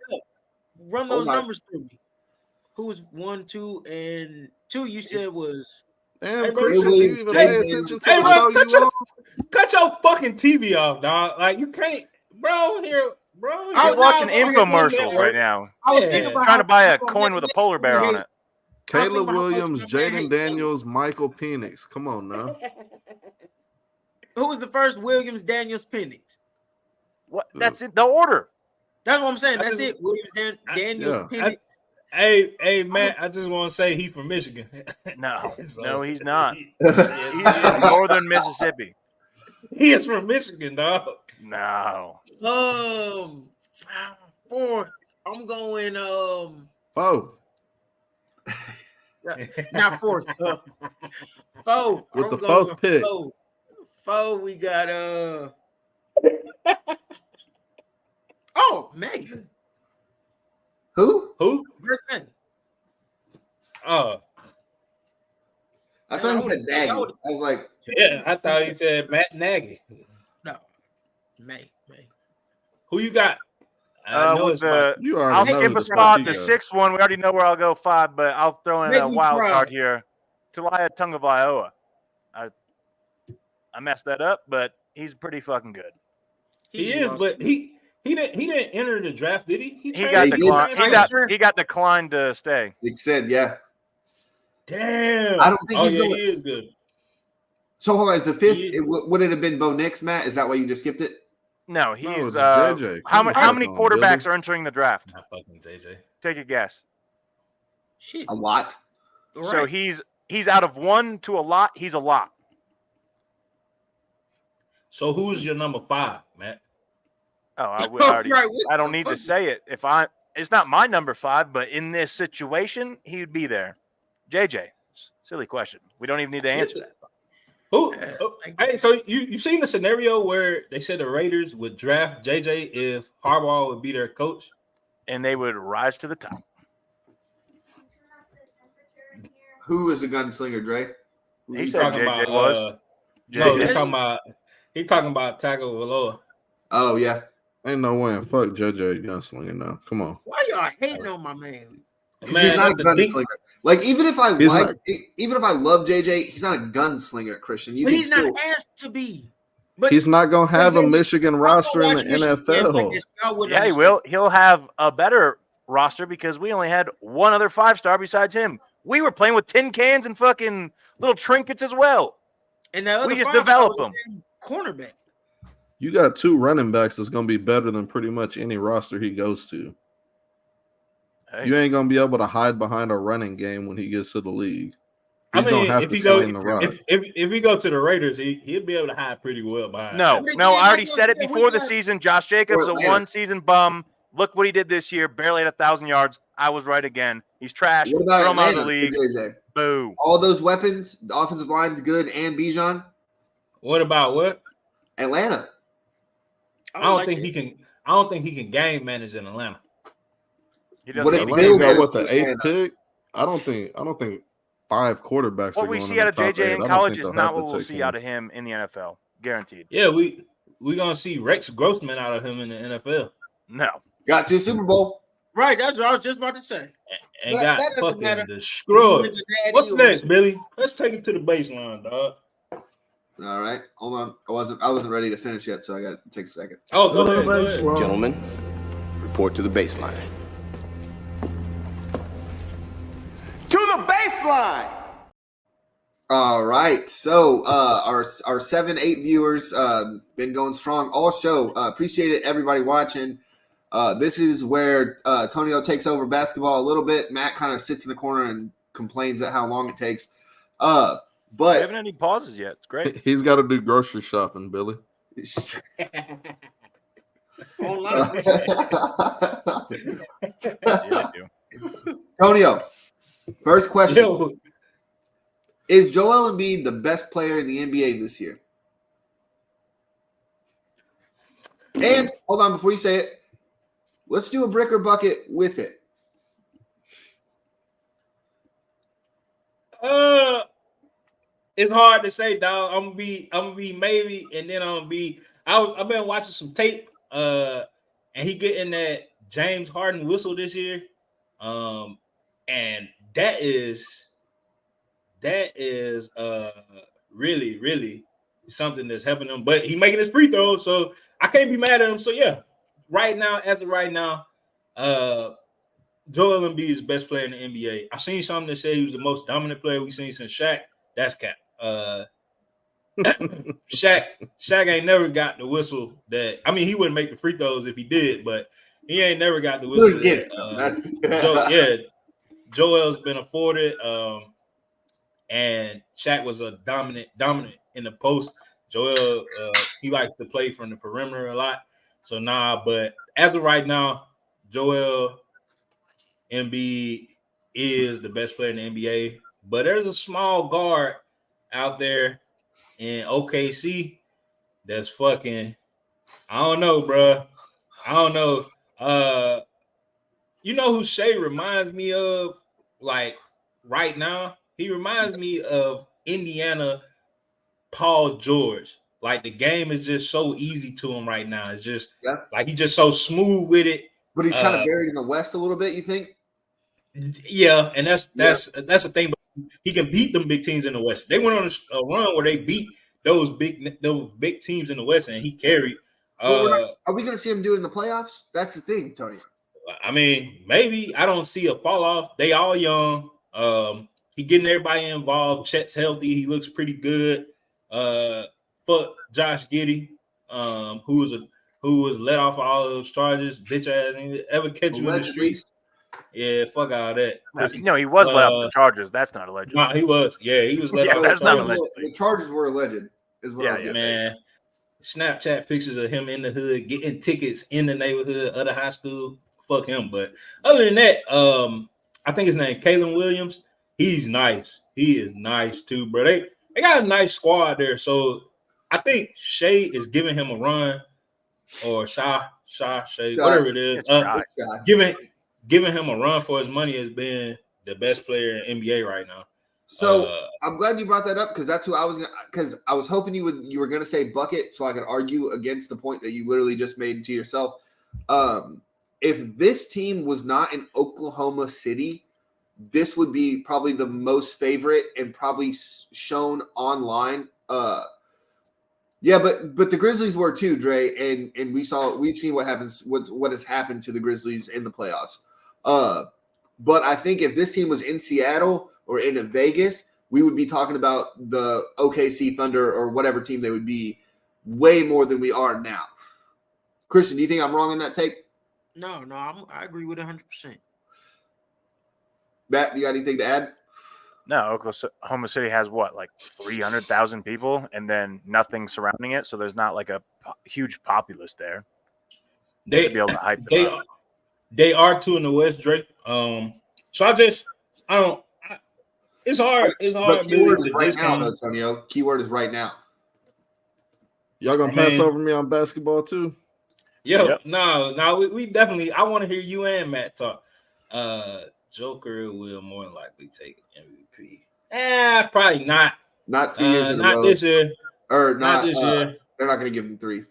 Run those numbers through me. Who was 1, 2, and 2? You said was. Damn, Christian, you even pay attention to the show cut your fucking TV off, dog. Like you can't, bro. Bro. I'm watching infomercials right now. I was trying to buy a coin with a polar bear on it. Caleb Williams, Jaden Daniels, Michael Penix. Come on now. Who was the first Williams, Daniels, Penix? What? That's it. The order. That's what I'm saying. That's it. Williams, Daniels, Penix. Hey, Matt. I just want to say he's from Michigan. No, no, he's not. He's in northern Mississippi. He is from Michigan, dog. No. 4. I'm going. 4. Not fourth. Four. With I'm the going fourth pick. Four, we got oh, Megan. Who? Brickman. Oh, I thought he said Nagy. I was like, yeah, I thought he said Matt Nagy. No. May. Who you got? I know With it's the, You I'll already know skip who a the spot. fuck The he got. sixth one, we already know where I'll go 5, but I'll throw in Make a me wild proud. card here. Talia Tungavailoa. I messed that up, but he's pretty fucking good. He is, but he didn't enter the draft, did he? He got declined. He got declined to stay. extend, yeah. Damn. I don't think he's yeah, going. he is good. So hold on, is the fifth? Would it have been Bo Nix, Matt? Is that why you just skipped it? No, he's it's JJ. How many on, quarterbacks Billy. are entering the draft? Not fucking JJ. Take a guess. Shit. A lot. Right. So he's out of 1 to a lot. He's a lot. So who's your number 5, Matt? Oh, I don't need to say it. It's not my number 5, but in this situation, he would be there. JJ. Silly question. We don't even need to answer that. Who? Hey, so you seen the scenario where they said the Raiders would draft JJ if Harbaugh would be their coach, and they would rise to the top. Who is a gunslinger, Dre? He said JJ was. No, he talking about Taco Valoa. Oh yeah. Ain't no way. Fuck JJ gunslinger now. Come on. Why y'all hating on my man? Man, he's not a gunslinger. Like even if I love JJ, he's not a gunslinger, Christian. He's not asked to be. But he's not gonna have a Michigan roster in the NFL. Yeah, he will. He'll have a better roster because we only had one other 5-star besides him. We were playing with tin cans and fucking little trinkets as well. And the other we just develop them. Cornerback. You got 2 running backs that's gonna be better than pretty much any roster he goes to. Hey. You ain't gonna be able to hide behind a running game when he gets to the league. He's if he go to the Raiders, he'll be able to hide pretty well behind. No, I already said it before the season. Josh Jacobs, a 1-season bum. Look what he did this year. Barely had 1,000 yards. I was right again. He's trash. What about Throw him out of the Atlanta, league. JJ? Boo. All those weapons, the offensive line's good, and Bijan. What about what? Atlanta. I don't think he can game manage in Atlanta. He doesn't. Atlanta got what, the 8th pick? I don't think 5 quarterbacks. What we see out of JJ in college is not what we'll see out of him in the NFL. Guaranteed. Yeah, we gonna see Rex Grossman out of him in the NFL. No. Got to Super Bowl. Right, that's what I was just about to say. And got fucking destroyed. What's next, Billy? Let's take it to the baseline, dog. All right, hold on. I wasn't ready to finish yet, so I got to take a second. Oh, go ahead. Gentlemen, report to the baseline. To the baseline. All right, so our 7-8 viewers been going strong all show. Appreciate it, everybody watching. This is where Tonio takes over basketball a little bit. Matt kind of sits in the corner and complains at how long it takes. But we haven't had any pauses yet. It's great. He's got to do grocery shopping, Billy. Tonio, first question. Is Joel Embiid the best player in the NBA this year? And hold on, before you say it, let's do a brick or bucket with it. It's hard to say, dog. I'm gonna be maybe, and then I'm gonna be. I've been watching some tape, and he getting that James Harden whistle this year, and that is really, really something that's helping him. But he making his free throws, so I can't be mad at him. So yeah, as of right now, Joel Embiid is the best player in the NBA. I seen something that said he was the most dominant player we've seen since Shaq. That's cap. Shaq ain't never got the whistle that. I mean, he wouldn't make the free throws if he did, but he ain't never got the whistle. Joel's been afforded, and Shaq was a dominant in the post. Joel, he likes to play from the perimeter a lot. So but as of right now, Joel Embiid is the best player in the NBA, but there's a small guard out there in OKC that's fucking. I don't know, bro. I don't know. You know who Shea reminds me of? Like right now, he reminds me of Indiana Paul George. Like the game is just so easy to him right now. It's just like he's just so smooth with it. But he's kind of buried in the West a little bit, you think? Yeah, and that's the thing. But he can beat them big teams in the West. They went on a run where they beat those big teams in the West, and he carried. Well, are we going to see him do it in the playoffs? That's the thing, Tony. I mean, maybe. I don't see a fall off. They all young. He getting everybody involved. Chet's healthy. He looks pretty good. Fuck Josh Giddey, who was let off all those charges. Bitch ass. Ever catch you in the streets? Yeah, fuck all that. No, he was let off the charges. That's not alleged. No, he was. Yeah, he was let off. That's not alleged. The charges were alleged. Is what I was man. Snapchat pictures of him in the hood getting tickets in the neighborhood of the high school. Fuck him. But other than that, I think his name Kalen Williams. He's nice. He is nice too, bro. They got a nice squad there. So I think Shea is giving him a run, or Shea, whatever it is. Giving him a run for his money has been the best player in NBA right now. So I'm glad you brought that up because that's who I was gonna. Because I was hoping you were gonna say bucket, so I could argue against the point that you literally just made to yourself. If this team was not in Oklahoma City, this would be probably the most favorite and probably shown online. Yeah, but the Grizzlies were too, Dre, and we've seen what happens, what has happened to the Grizzlies in the playoffs. But I think if this team was in Seattle or in Vegas, we would be talking about the OKC Thunder or whatever team they would be way more than we are now. Christian, do you think I'm wrong in that take? No, I agree with 100%. Matt, you got anything to add? No, Oklahoma City has what, like 300,000 people, and then nothing surrounding it, so there's not like a huge populace there. They to be able to hype they are two in the West, Drake. So it's hard. It's hard. But keyword is right now, though, Tonio. Keyword is right now. Y'all gonna pass over me on basketball too? No, we definitely. I want to hear you and Matt talk. Joker will more than likely take MVP. Probably not. Not 2 years in a row. Not this year. Or not this year. They're not going to give him 3.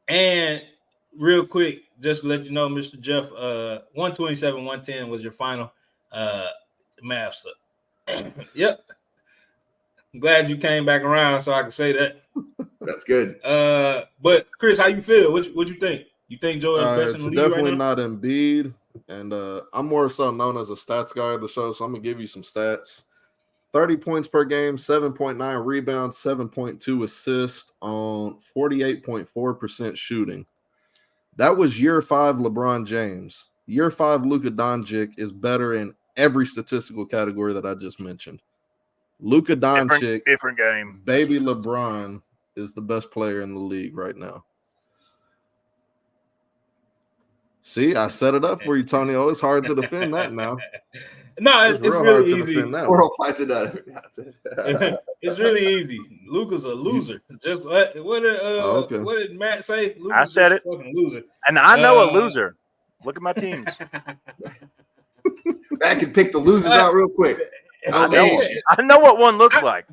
And real quick, just to let you know, Mr. Jeff, 127, 110 was your final math. Yep. I'm glad you came back around so I can say that. That's good. But Chris, how you feel? What you think? You think Joel is best in the league definitely right now? Not Embiid, and I'm more so known as a stats guy of the show, so I'm gonna give you some stats. 30 points per game, 7.9 rebounds, 7.2 assists on 48.4% shooting. That was year 5 LeBron James. Year 5 Luka Doncic is better in every statistical category that I just mentioned. Luka Doncic, different game. Baby LeBron is the best player in the league right now. See, I set it up for you, Tonio. It's hard to defend that now. No, it's really easy. World finds it out. It's really easy. Luka's a loser. Just what did Matt say? Luka's I said it. Fucking loser. And I know a loser. Look at my teams. Matt can pick the losers out real quick. I know what one looks like.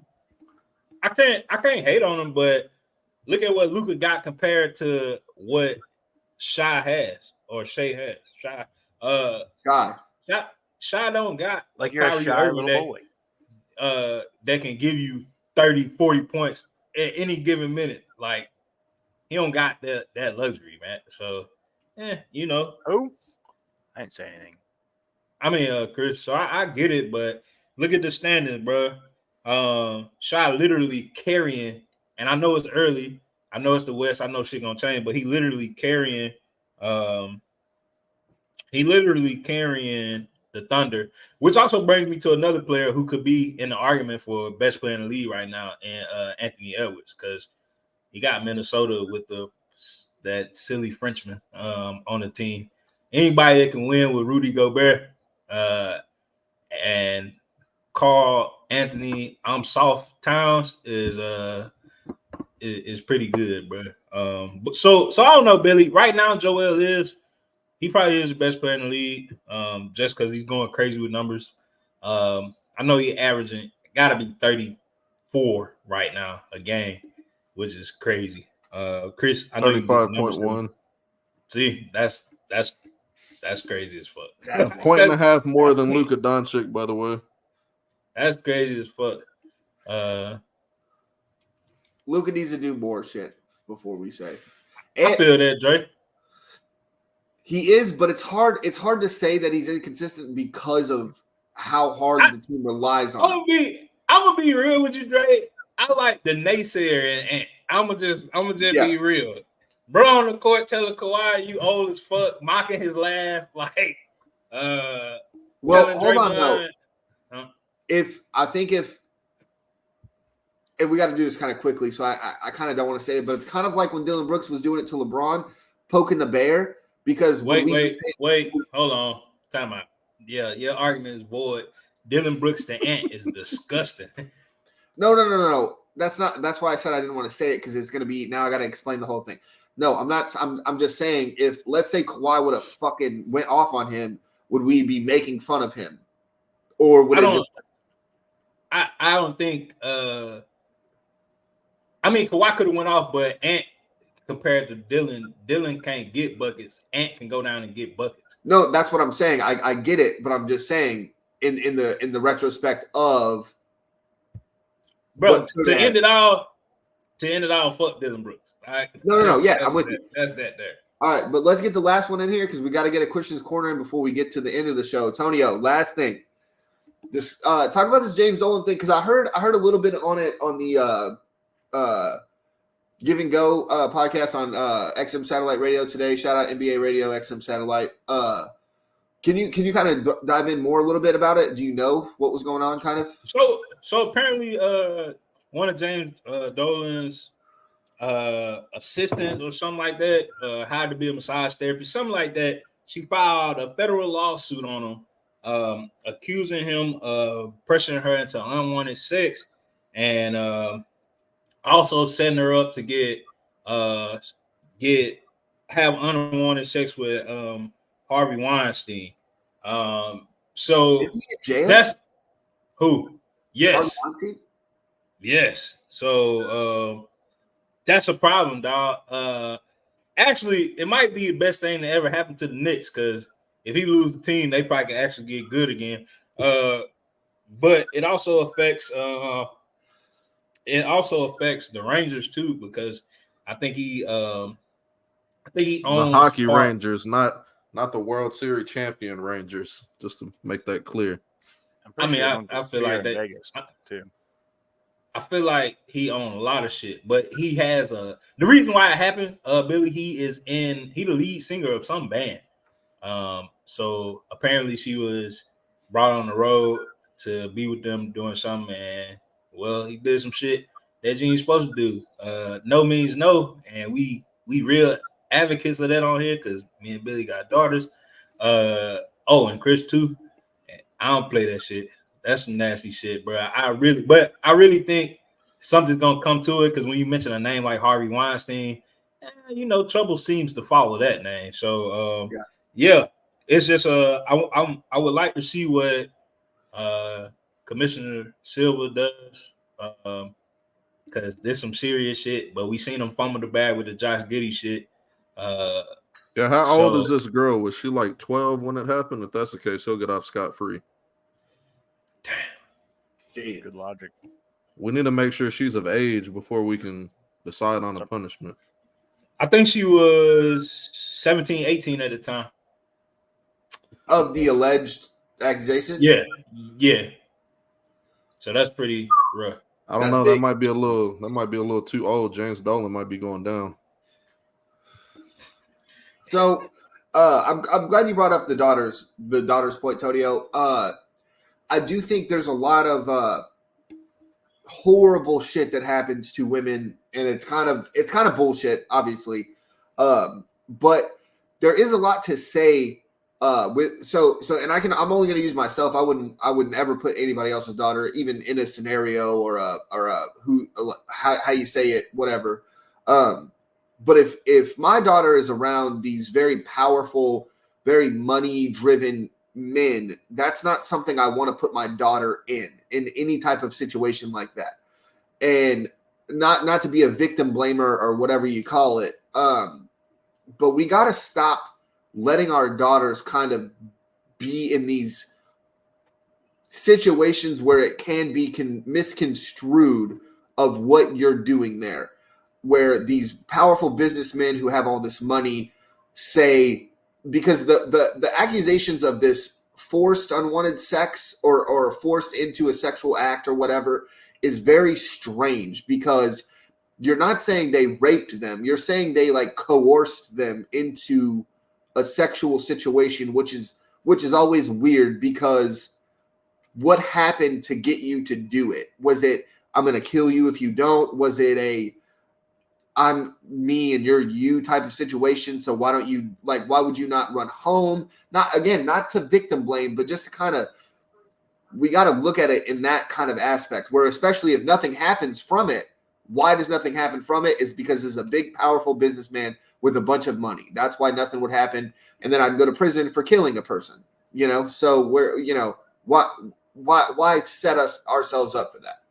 I can't hate on him, but look at what Luka got compared to what Shai has or Shea has. Shai don't got like you're a shy little boy that can give you 30, 40 points at any given minute. Like he don't got that luxury, man. So you know. Who? I didn't say anything. I mean, Chris, so I get it, but look at the standings, bro. Shai literally carrying, and I know it's early. I know it's the West. I know shit gonna change, but he literally carrying the Thunder, which also brings me to another player who could be in the argument for best player in the league right now, and Anthony Edwards, because he got Minnesota with that silly Frenchman on the team. anybody that can win with Rudy Gobert and Carl Anthony Soft Towns is pretty good, bro. But so I don't know, Billy. Right now, Joel he probably is the best player in the league, just because he's going crazy with numbers. I know he's averaging got to be 34 right now a game, which is crazy. Chris, I know you get the numbers. 35.1. See, that's crazy as fuck. A point and a half more than Luka Doncic, by the way. That's crazy as fuck. Luka needs to do more shit before we say. I feel that, Dre. He is, but it's hard. It's hard to say that he's inconsistent because of how hard the team relies on. I'm gonna be real with you, Dre. I like the naysayer, and I'm gonna just be real. Bro on the court telling Kawhi you old as fuck, mocking his laugh, like. Well, hold on though. If we got to do this kind of quickly, so I kind of don't want to say it, but it's kind of like when Dylan Brooks was doing it to LeBron, poking the bear. Because wait, hold on, time out. Yeah, your argument is void. Dylan Brooks the Ant is disgusting. No. That's why I said I didn't want to say it, because it's going to be now. I got to explain the whole thing. No, I'm not. I'm just saying, if let's say Kawhi would have fucking went off on him, would we be making fun of him, or would I don't think. I mean, Kawhi could have went off, but Ant. Compared to Dylan can't get buckets. Ant can go down and get buckets. No, that's what I'm saying. I get it, but I'm just saying in the retrospect of, bro, to end it all, fuck Dylan Brooks. All right? No. Yeah, I'm with you. That's that there. All right, but let's get the last one in here, because we got to get a Christian's Corner in before we get to the end of the show. Tonio, last thing. Just talk about this James Dolan thing, because I heard a little bit on it on the Give and Go podcast on XM Satellite Radio today. Shout out NBA Radio, XM Satellite. Can you kind of dive in more a little bit about it? Do you know what was going on, kind of? So apparently, one of James Dolan's assistants or something like that hired to be a massage therapist, something like that. She filed a federal lawsuit on him, accusing him of pressuring her into unwanted sex and also setting her up to have unwanted sex with Harvey Weinstein. So is he in jail? That's who? Yes. Harvey? Yes. So that's a problem, dog. Actually, it might be the best thing that ever happened to the Knicks, because if he lose the team, they probably can actually get good again. But it also affects the Rangers too, because I think he owns the hockey Rangers, not the World Series champion Rangers. Just to make that clear. I mean, I feel like that Vegas too. I feel like he owns a lot of shit, but he has the reason why it happened, Billy. He the lead singer of some band. So apparently she was brought on the road to be with them doing something, and well, he did some shit that you ain't supposed to do. No means no, and we real advocates of that on here, because me and Billy got daughters. And Chris too. I don't play that shit. That's some nasty shit, bro. I really think something's gonna come to it, because when you mention a name like Harvey Weinstein, trouble seems to follow that name. So yeah, it's just I would like to see what Commissioner Silver does, because there's some serious shit, but we seen him fumble the bag with the Josh Giddey shit. How old is this girl? Was she like 12 when it happened? If that's the case, he'll get off scot-free. Damn. Good logic. We need to make sure she's of age before we can decide on a punishment. I think she was 17, 18 at the time. Of the alleged accusation? Yeah. So that's pretty rough. I don't know. That might be a little too old. James Dolan might be going down. So I'm glad you brought up the daughters point, Tonio. I do think there's a lot of horrible shit that happens to women, and it's kind of bullshit, obviously. But there is a lot to say and I'm only going to use myself. I wouldn't ever put anybody else's daughter even in a scenario or how you say it, whatever. But if my daughter is around these very powerful, very money driven men, that's not something I want to put my daughter in any type of situation like that. And not to be a victim blamer or whatever you call it. But we got to stop letting our daughters kind of be in these situations where it can be misconstrued of what you're doing there, where these powerful businessmen who have all this money say, because the accusations of this forced unwanted sex or forced into a sexual act or whatever is very strange, because you're not saying they raped them. You're saying they like coerced them into a sexual situation, which is always weird, because what happened to get you to do it? Was it, I'm going to kill you if you don't? Was it a, I'm me and you're you type of situation? So why would you not run home? Not to victim blame, but just to kind of, we got to look at it in that kind of aspect, where especially if nothing happens from it. Why does nothing happen from it? Is because it's a big, powerful businessman with a bunch of money. That's why nothing would happen. And then I'd go to prison for killing a person, So why set ourselves up for that?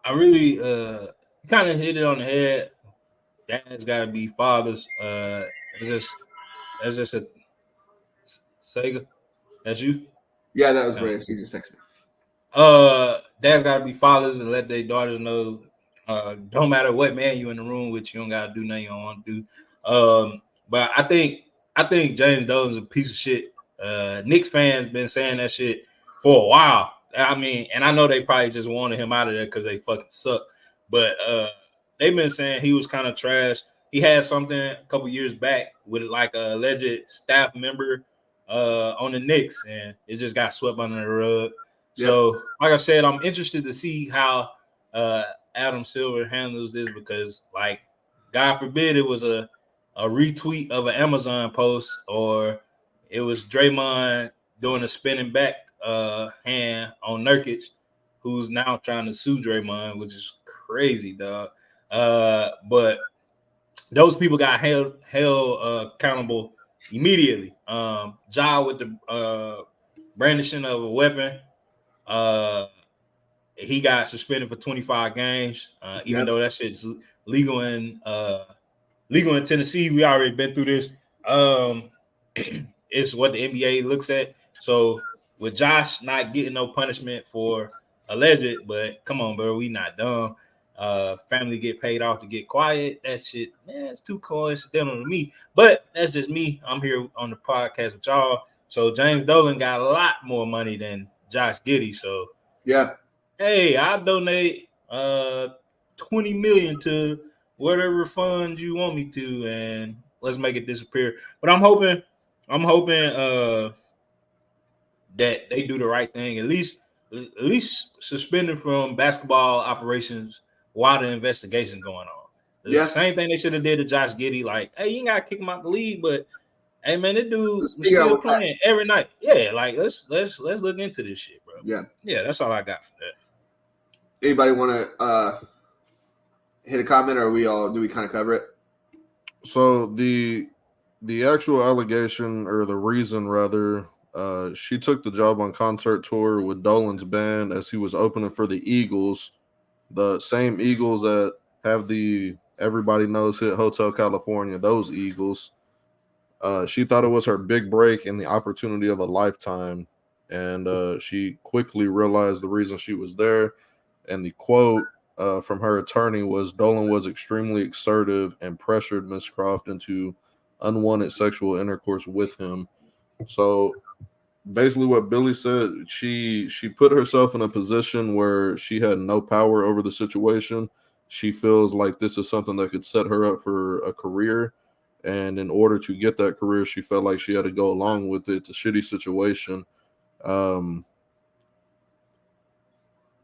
I really kind of hit it on the head. Dads gotta be fathers. It's just a Sega. That's you. Yeah, that was great. She just texted me. Dads gotta be fathers and let their daughters know. Don't matter what man you in the room with, you don't gotta do nothing you don't want to do. But I think James Dolan's a piece of shit. Knicks fans been saying that shit for a while. I mean, and I know they probably just wanted him out of there because they fucking suck. But they've been saying he was kind of trash. He had something a couple years back with like a alleged staff member on the Knicks, and it just got swept under the rug. Yep. So, like I said, I'm interested to see how Adam Silver handles this, because, like, God forbid it was a retweet of an Amazon post, or it was Draymond doing a spinning back hand on Nurkic, who's now trying to sue Draymond, which is crazy, dog. But those people got held accountable immediately. Ja with the brandishing of a weapon. He got suspended for 25 games, even though that shit's legal in Tennessee. We already been through this. It's what the NBA looks at. So with Josh not getting no punishment for alleged, but come on, bro, we not dumb. Family get paid off to get quiet. That shit, man, it's too coincidental to me. But that's just me. I'm here on the podcast with y'all. So James Dolan got a lot more money than Josh Giddey. So yeah, hey, I'll donate $20 million to whatever fund you want me to, and let's make it disappear. But I'm hoping that they do the right thing, at least suspended from basketball operations while the investigation going on. The same thing they should have did to Josh Giddey. Like, hey, you ain't gotta kick him out the league, but hey, man, that dude was still playing every night. Yeah, like let's look into this shit, bro. Yeah, that's all I got for that. Anybody want to hit a comment, or do we kind of cover it? So the actual allegation, or the reason rather, she took the job on concert tour with Dolan's band as he was opening for the Eagles, the same Eagles that have the everybody knows hit Hotel California, those Eagles. She thought it was her big break and the opportunity of a lifetime, and she quickly realized the reason she was there. And the quote from her attorney was, Dolan was extremely assertive and pressured Miss Croft into unwanted sexual intercourse with him. So basically what Billy said, she put herself in a position where she had no power over the situation. She feels like this is something that could set her up for a career. And in order to get that career, she felt like she had to go along with it. It's a shitty situation.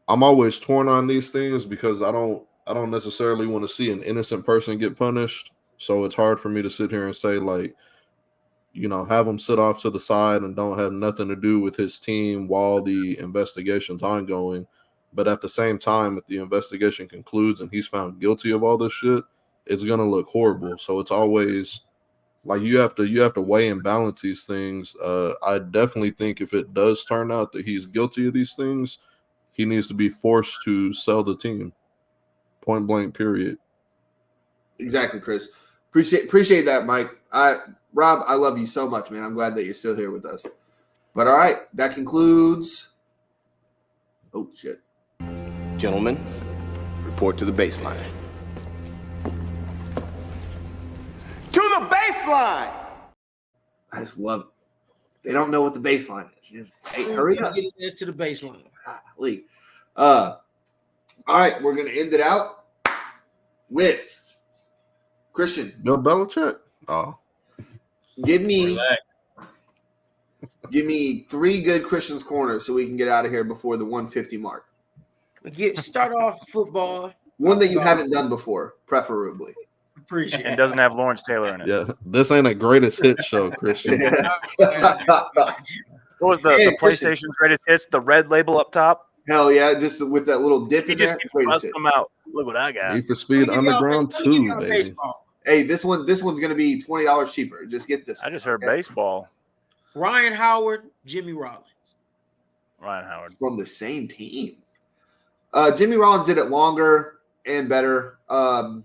I'm always torn on these things because I don't necessarily want to see an innocent person get punished. So it's hard for me to sit here and say, like, have him sit off to the side and don't have nothing to do with his team while the investigation's ongoing. But at the same time, if the investigation concludes and he's found guilty of all this shit, it's going to look horrible. So it's always like you have to weigh and balance these things. I definitely think if it does turn out that he's guilty of these things, he needs to be forced to sell the team. Point blank, period. Exactly, Chris. Appreciate that, Mike. Rob, I love you so much, man. I'm glad that you're still here with us. But all right, that concludes. Oh shit. Gentlemen, report to the baseline. To the baseline! I just love it. They don't know what the baseline is. Just, hey, hurry up. Get his ass to the baseline. Golly. All right, we're gonna end it out with Christian. Bill Belichick? Oh. Give me Relax. 3 good Christian's corners so we can get out of here before the 150 mark. Start off football. One that you haven't done before, preferably. Appreciate And it. doesn't have Lawrence Taylor in it. Yeah, this ain't a greatest hit show, Christian. What was the Hey, PlayStation's greatest hits? The red label up top. Hell yeah, just with that little dip You in just there. keep Greatest busting hits. them out. Look what I got. Need for Speed Underground 2, baby. Baseball. Hey, this one's gonna be $20 cheaper. Just get this. I one, just heard okay? baseball. Ryan Howard, Jimmy Rollins. Ryan Howard. From the same team. Jimmy Rollins did it longer and better. I'm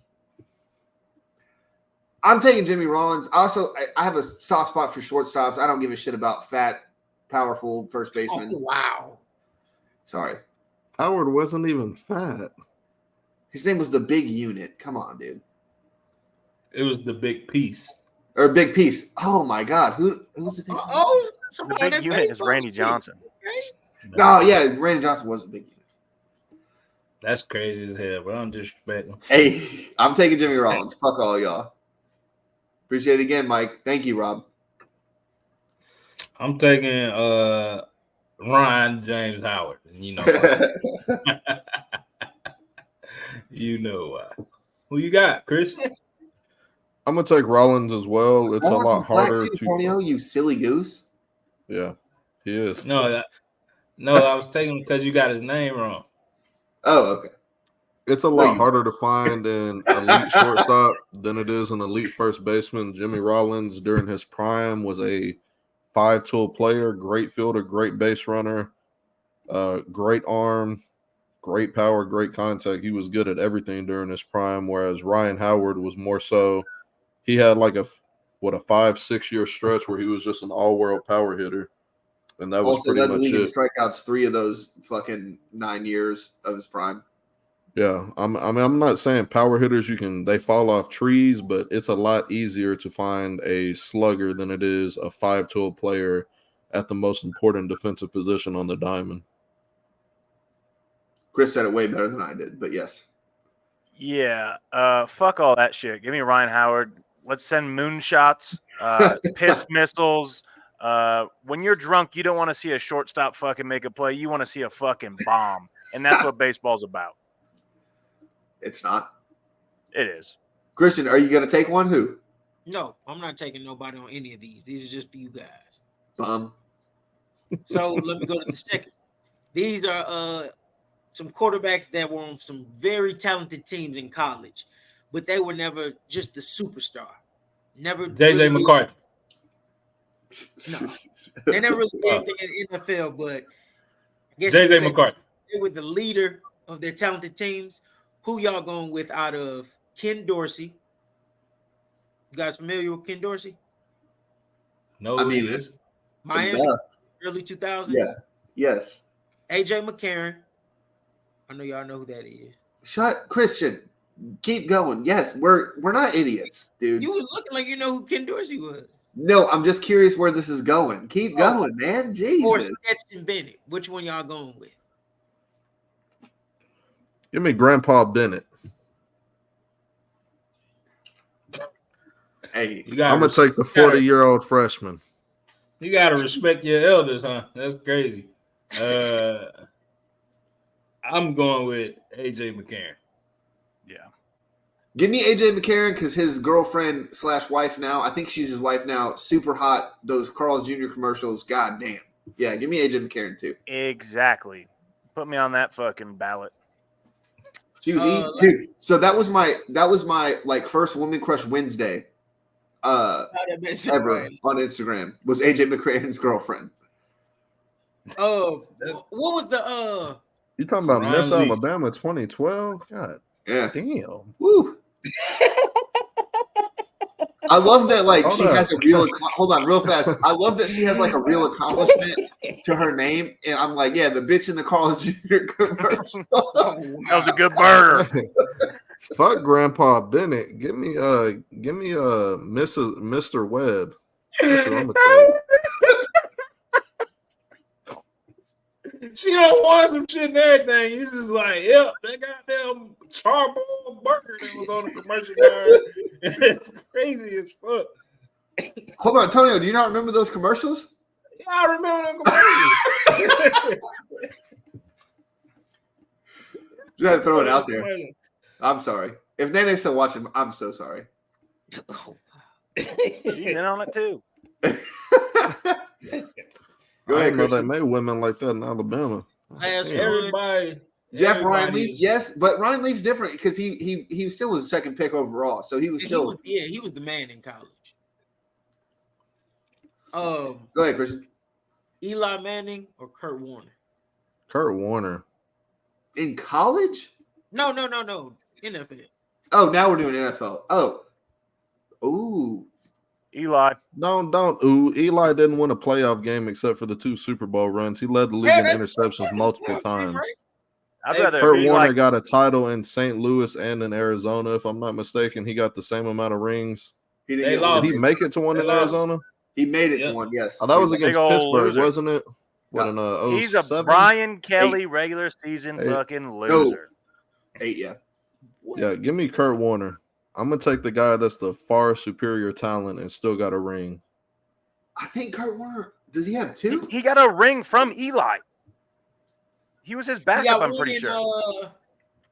taking Jimmy Rollins. Also, I have a soft spot for shortstops. I don't give a shit about fat, powerful first baseman. Oh, wow. Sorry. Howard wasn't even fat. His name was the Big Unit. Come on, dude. It was the big piece. Or Big Piece. Oh my God. Who's the Big Unit? Oh, The big unit is Randy Johnson. Oh yeah, Randy Johnson was a Big Unit. That's crazy as hell, but I'm disrespecting. Hey, I'm taking Jimmy Rollins. Fuck all y'all. Appreciate it again, Mike. Thank you, Rob. I'm taking Ryan James Howard. And you know why. You know why. Who you got, Chris? I'm gonna take Rollins as well. It's a Rollins lot is black harder too, to. Tonio, you silly goose. Yeah, he is. No, I was taking him because you got his name wrong. Oh, okay. It's a lot harder to find an elite shortstop than it is an elite first baseman. Jimmy Rollins, during his prime, was a 5-tool player, great fielder, great base runner, great arm, great power, great contact. He was good at everything during his prime, whereas Ryan Howard was more so. He had like a 5-6 year stretch where he was just an all-world power hitter, and that was Also pretty led the much league in it. strikeouts 3 of those fucking 9 years of his prime. Yeah, I'm not saying power hitters they fall off trees, but it's a lot easier to find a slugger than it is a 5-tool player at the most important defensive position on the diamond. Chris said it way better than I did, but yes. Yeah. Fuck all that shit. Give me Ryan Howard. Let's send moonshots, piss missiles. When you're drunk, you don't want to see a shortstop fucking make a play. You want to see a fucking bomb. And that's what baseball's about. It's not. It is. Christian, are you going to take one? Who? No, I'm not taking nobody on any of these. These are just for you guys. Bum. So let me go to the second. These are some quarterbacks that were on some very talented teams in college, but they were never just the superstar. Never. JJ McCarthy. No, they never really did anything in the NFL, but I guess JJ McCarthy. they were the leader of their talented teams. Who y'all going with out of Ken Dorsey? You guys familiar with Ken Dorsey? No, I mean, he is. Miami, early 2000s. Yeah. Yes. AJ McCarron. I know y'all know who that is. Christian. Keep going. Yes, we're not idiots, dude. You was looking like you know who Ken Dorsey was. No, I'm just curious where this is going. Keep going, man. Jesus. Or Stetson Bennett. Which one y'all going with? Give me Grandpa Bennett. Hey, I'm going to take the 40-year-old freshman. You got to respect your elders, huh? That's crazy. I'm going with AJ McCarron. Yeah. Give me AJ McCarron because his girlfriend / wife now, I think she's his wife now, super hot. Those Carl's Jr. commercials, god damn. Yeah, give me AJ McCarron too. Exactly. Put me on that fucking ballot. She was dude. So that was my like first woman crush Wednesday ever on Instagram was AJ McCarron's girlfriend. What was the You talking about Ron Miss Lee. Alabama 2012? God Yeah. damn. Woo. I love that Hold she up. has a real hold on real fast. I love that she has like a real accomplishment to her name. And I'm like, yeah, the bitch in the Carl's Jr. commercial. That was a good burger. Fuck Grandpa Bennett. Give me Mr. Webb. That's who I'm gonna take. She don't want some shit and everything. You just like, yep, that goddamn charbroiled burger that was on the commercial card. It's crazy as fuck. Hold on, Tonio, do you not remember those commercials? Yeah, I remember them commercials. You had to throw it out there. I'm sorry. If Nene's still watching, I'm so sorry. She's in on it too. Go I ahead, didn't know they Christian. made women like that in Alabama. last Damn. Everybody. Ryan Leaf, yes, but Ryan Leaf's different because he still was the second pick overall, so he was still. He was the man in college. Go ahead, Christian. Eli Manning or Kurt Warner? Kurt Warner. In college? No. NFL. Oh, now we're doing NFL. Oh, ooh. Eli. Don't. Ooh, Eli didn't win a playoff game except for the 2 Super Bowl runs. He led the league in interceptions multiple times. Right? I'd rather Kurt be Warner like, got a title in St. Louis and in Arizona, if I'm not mistaken. He got the same amount of rings. He They didn't get lost. Did he make it to one They in lost. Arizona? He made it Yeah. to one, yes. Oh, that was Big against old Pittsburgh, loser. wasn't it? What in he's a 07? Brian Kelly regular season fucking loser. 8, yeah. Yeah, give me Kurt Warner. I'm gonna take the guy that's the far superior talent and still got a ring. I think Kurt Warner, does he have 2? He got a ring from Eli. He was his He got backup, I'm one pretty in, sure.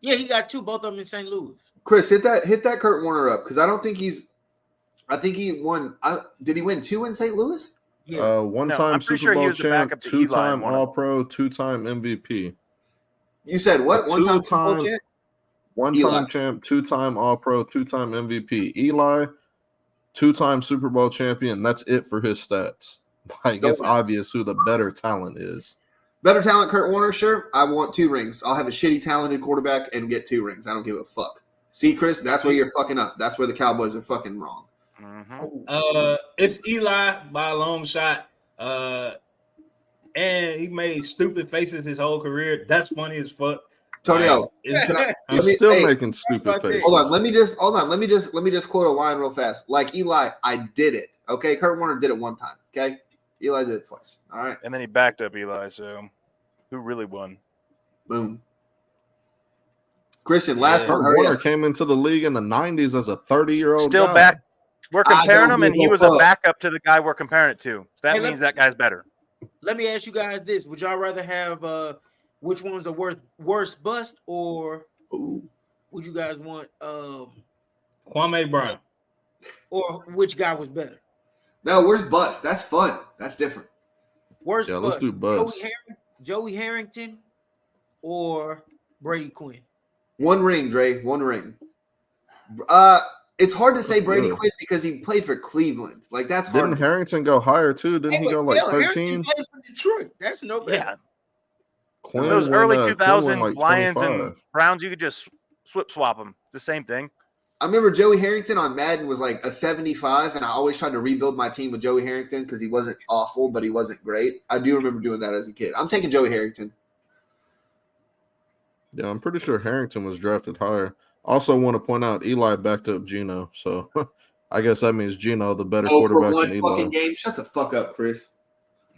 Yeah, he got 2, both of them in St. Louis. Chris, hit that Kurt Warner up because I don't think I think he won. Did he win 2 in St. Louis? Yeah. One-time I'm pretty Super sure he Bowl was the champ, backup to Eli in 2-time one of them. All-Pro, 2-time MVP. You said what? A One-time Super Bowl two-time- champ? One-time Eli. champ, 2-time All-Pro, 2-time MVP. Eli, 2-time Super Bowl champion. That's it for his stats. Like, it's obvious who the better talent is. Better talent, Kurt Warner, sure. I want 2 rings. I'll have a shitty talented quarterback and get 2 rings. I don't give a fuck. See, Chris, that's where you're fucking up. That's where the Cowboys are fucking wrong. Mm-hmm. It's Eli by a long shot. And he made stupid faces his whole career. That's funny as fuck. Tonio, He's still making stupid faces. hold on. Let me just quote a line real fast. Like Eli, I did it. Okay, Kurt Warner did it 1 time. Okay, Eli did it twice. All right, And then he backed up Eli, so who really won? boom. Christian, last one. Kurt Hurry Warner up. came into the league in the 90s as a 30-year-old Still guy. back. We're I comparing don't him, and give he a was fuck. a backup to the guy we're comparing it to. So that Hey, means that guy's better. Let me ask you guys this: would y'all rather have which one's a worst bust, or would you guys want Kwame Brown. or which guy was better? No, where's Bust? That's fun. That's different. Worst Yeah, bust: let's do bust. Joey Harrington or Brady Quinn? 1 ring, Dre. 1 ring. It's hard to say Brady Quinn because he played for Cleveland. Like that's hard. Didn't Harrington go higher too? Didn't he go like 13? Harrington played for Detroit. That's no better. Yeah. Quinn Those went, early Quinn 2000s went like Lions 25. and Browns, you could just swap them. It's the same thing. I remember Joey Harrington on Madden was like a 75, and I always tried to rebuild my team with Joey Harrington because he wasn't awful, but he wasn't great. I do remember doing that as a kid. I'm taking Joey Harrington. Yeah, I'm pretty sure Harrington was drafted higher. Also want to point out Eli backed up Geno, so I guess that means Geno the better Oh, for quarterback 1 than Eli. fucking game. Shut the fuck up, Chris.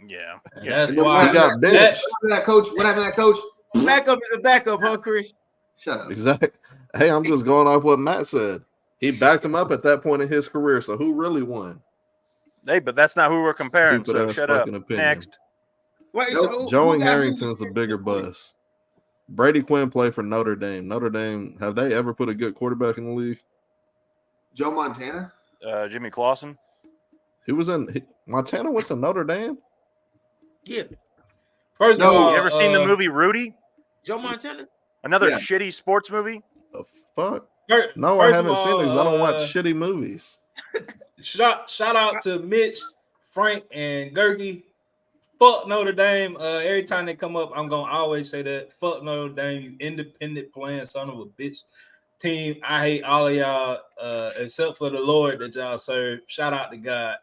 Yeah. And that's What why He got benched. happened to that coach? What happened to that coach? Backup is a backup, huh, Chris? Shut up. Exactly. Hey, I'm just going off what Matt said. He backed him up at that point in his career. So who really won? Hey, but that's not who we're comparing. Stupid So ass shut up. fucking opinion. Next. Wait, Nope. Joey who got Harrington's who- the bigger bust. Brady Quinn played for Notre Dame. Notre Dame, have they ever put a good quarterback in the league? Joe Montana? Jimmy Clausen. He was in Montana. Went to Notre Dame. Yeah, First No. of all, You ever seen the movie Rudy? Joe Montana. Another Yeah. shitty sports movie? The fuck? First, No, I haven't seen it because I don't watch shitty movies. Shout out to Mitch, Frank, and Gergie. Fuck Notre Dame. Every time they come up, I'm gonna always say that. Fuck Notre Dame, you independent playing son of a bitch team. I hate all of y'all, except for the Lord that y'all serve. Shout out to God.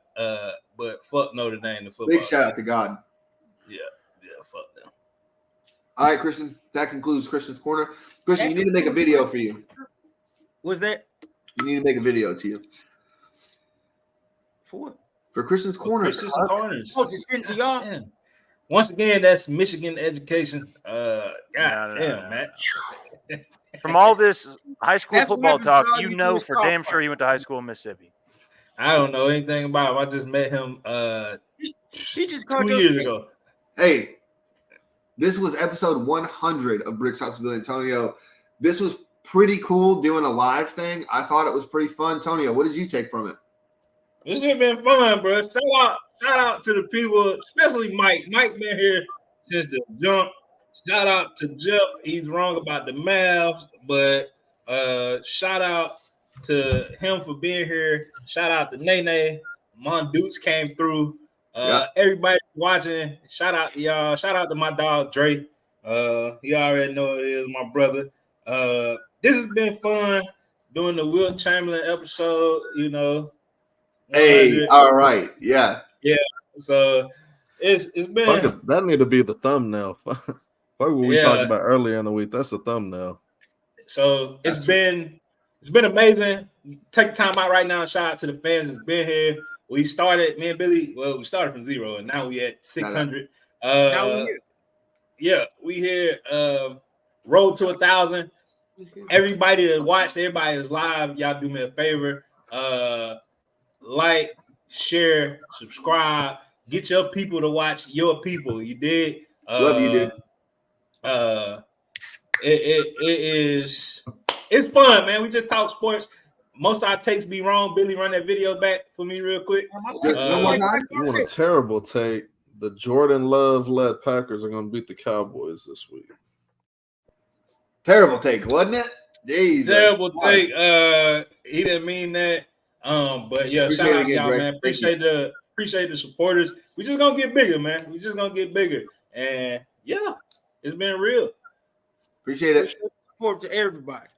But fuck Notre Dame, the football. Big shout out to God. Yeah, fuck them. All right, Christian. That concludes Christian's Corner. Christian, you need to make a video for you. Was that You need to make a video to you. for what? For Christian's Corner. Christians Clark. Corners. Oh, just send to y'all. Yeah. Once again, that's Michigan education. God No. damn, man. From all this high school That's what football happens talk, when all you you do know is for talk. damn sure he went to high school in Mississippi. I don't know anything about him. I just met him He just 2 called your years state. ago. Hey, this was episode 100 of Brickshots with Tonio. This was pretty cool doing a live thing. I thought it was pretty fun. Tonio, what did you take from it? This has been fun, bro. Shout out to the people, especially Mike. Mike been here since the jump. Shout out to Jeff. He's wrong about the math, but shout out to him for being here. Shout out to Nene. Mondukes came through. Everybody watching, shout out to y'all. Shout out to my dog Dre. He already know it is my brother. This has been fun doing the Will Chamberlain episode, you know. Hey, all right. Yeah. So it's been Fuck it, that need to be the thumbnail. Fuck what we talked about earlier in the week. That's the thumbnail. So it's been amazing. Take time out right now and shout out to the fans that's been here. We started, me and Billy. Well, we started from 0 and now we at 600. Now we here. Yeah, we here. Road to 1,000. Everybody that watched, everybody is live. Y'all do me a favor. Like, share, subscribe. Get your people to watch your people. You did. Love you, dude. It's fun, man. We just talk sports. Most of our takes be wrong. Billy, run that video back for me real quick. Just one more time. You want a terrible take? The Jordan Love-led Packers are going to beat the Cowboys this week. Terrible take, wasn't it? Jesus. Terrible take. He didn't mean that. But yeah, shout out to y'all, man. Appreciate the supporters. We just gonna get bigger, man. We just gonna get bigger. And yeah, it's been real. Appreciate it. Support to everybody.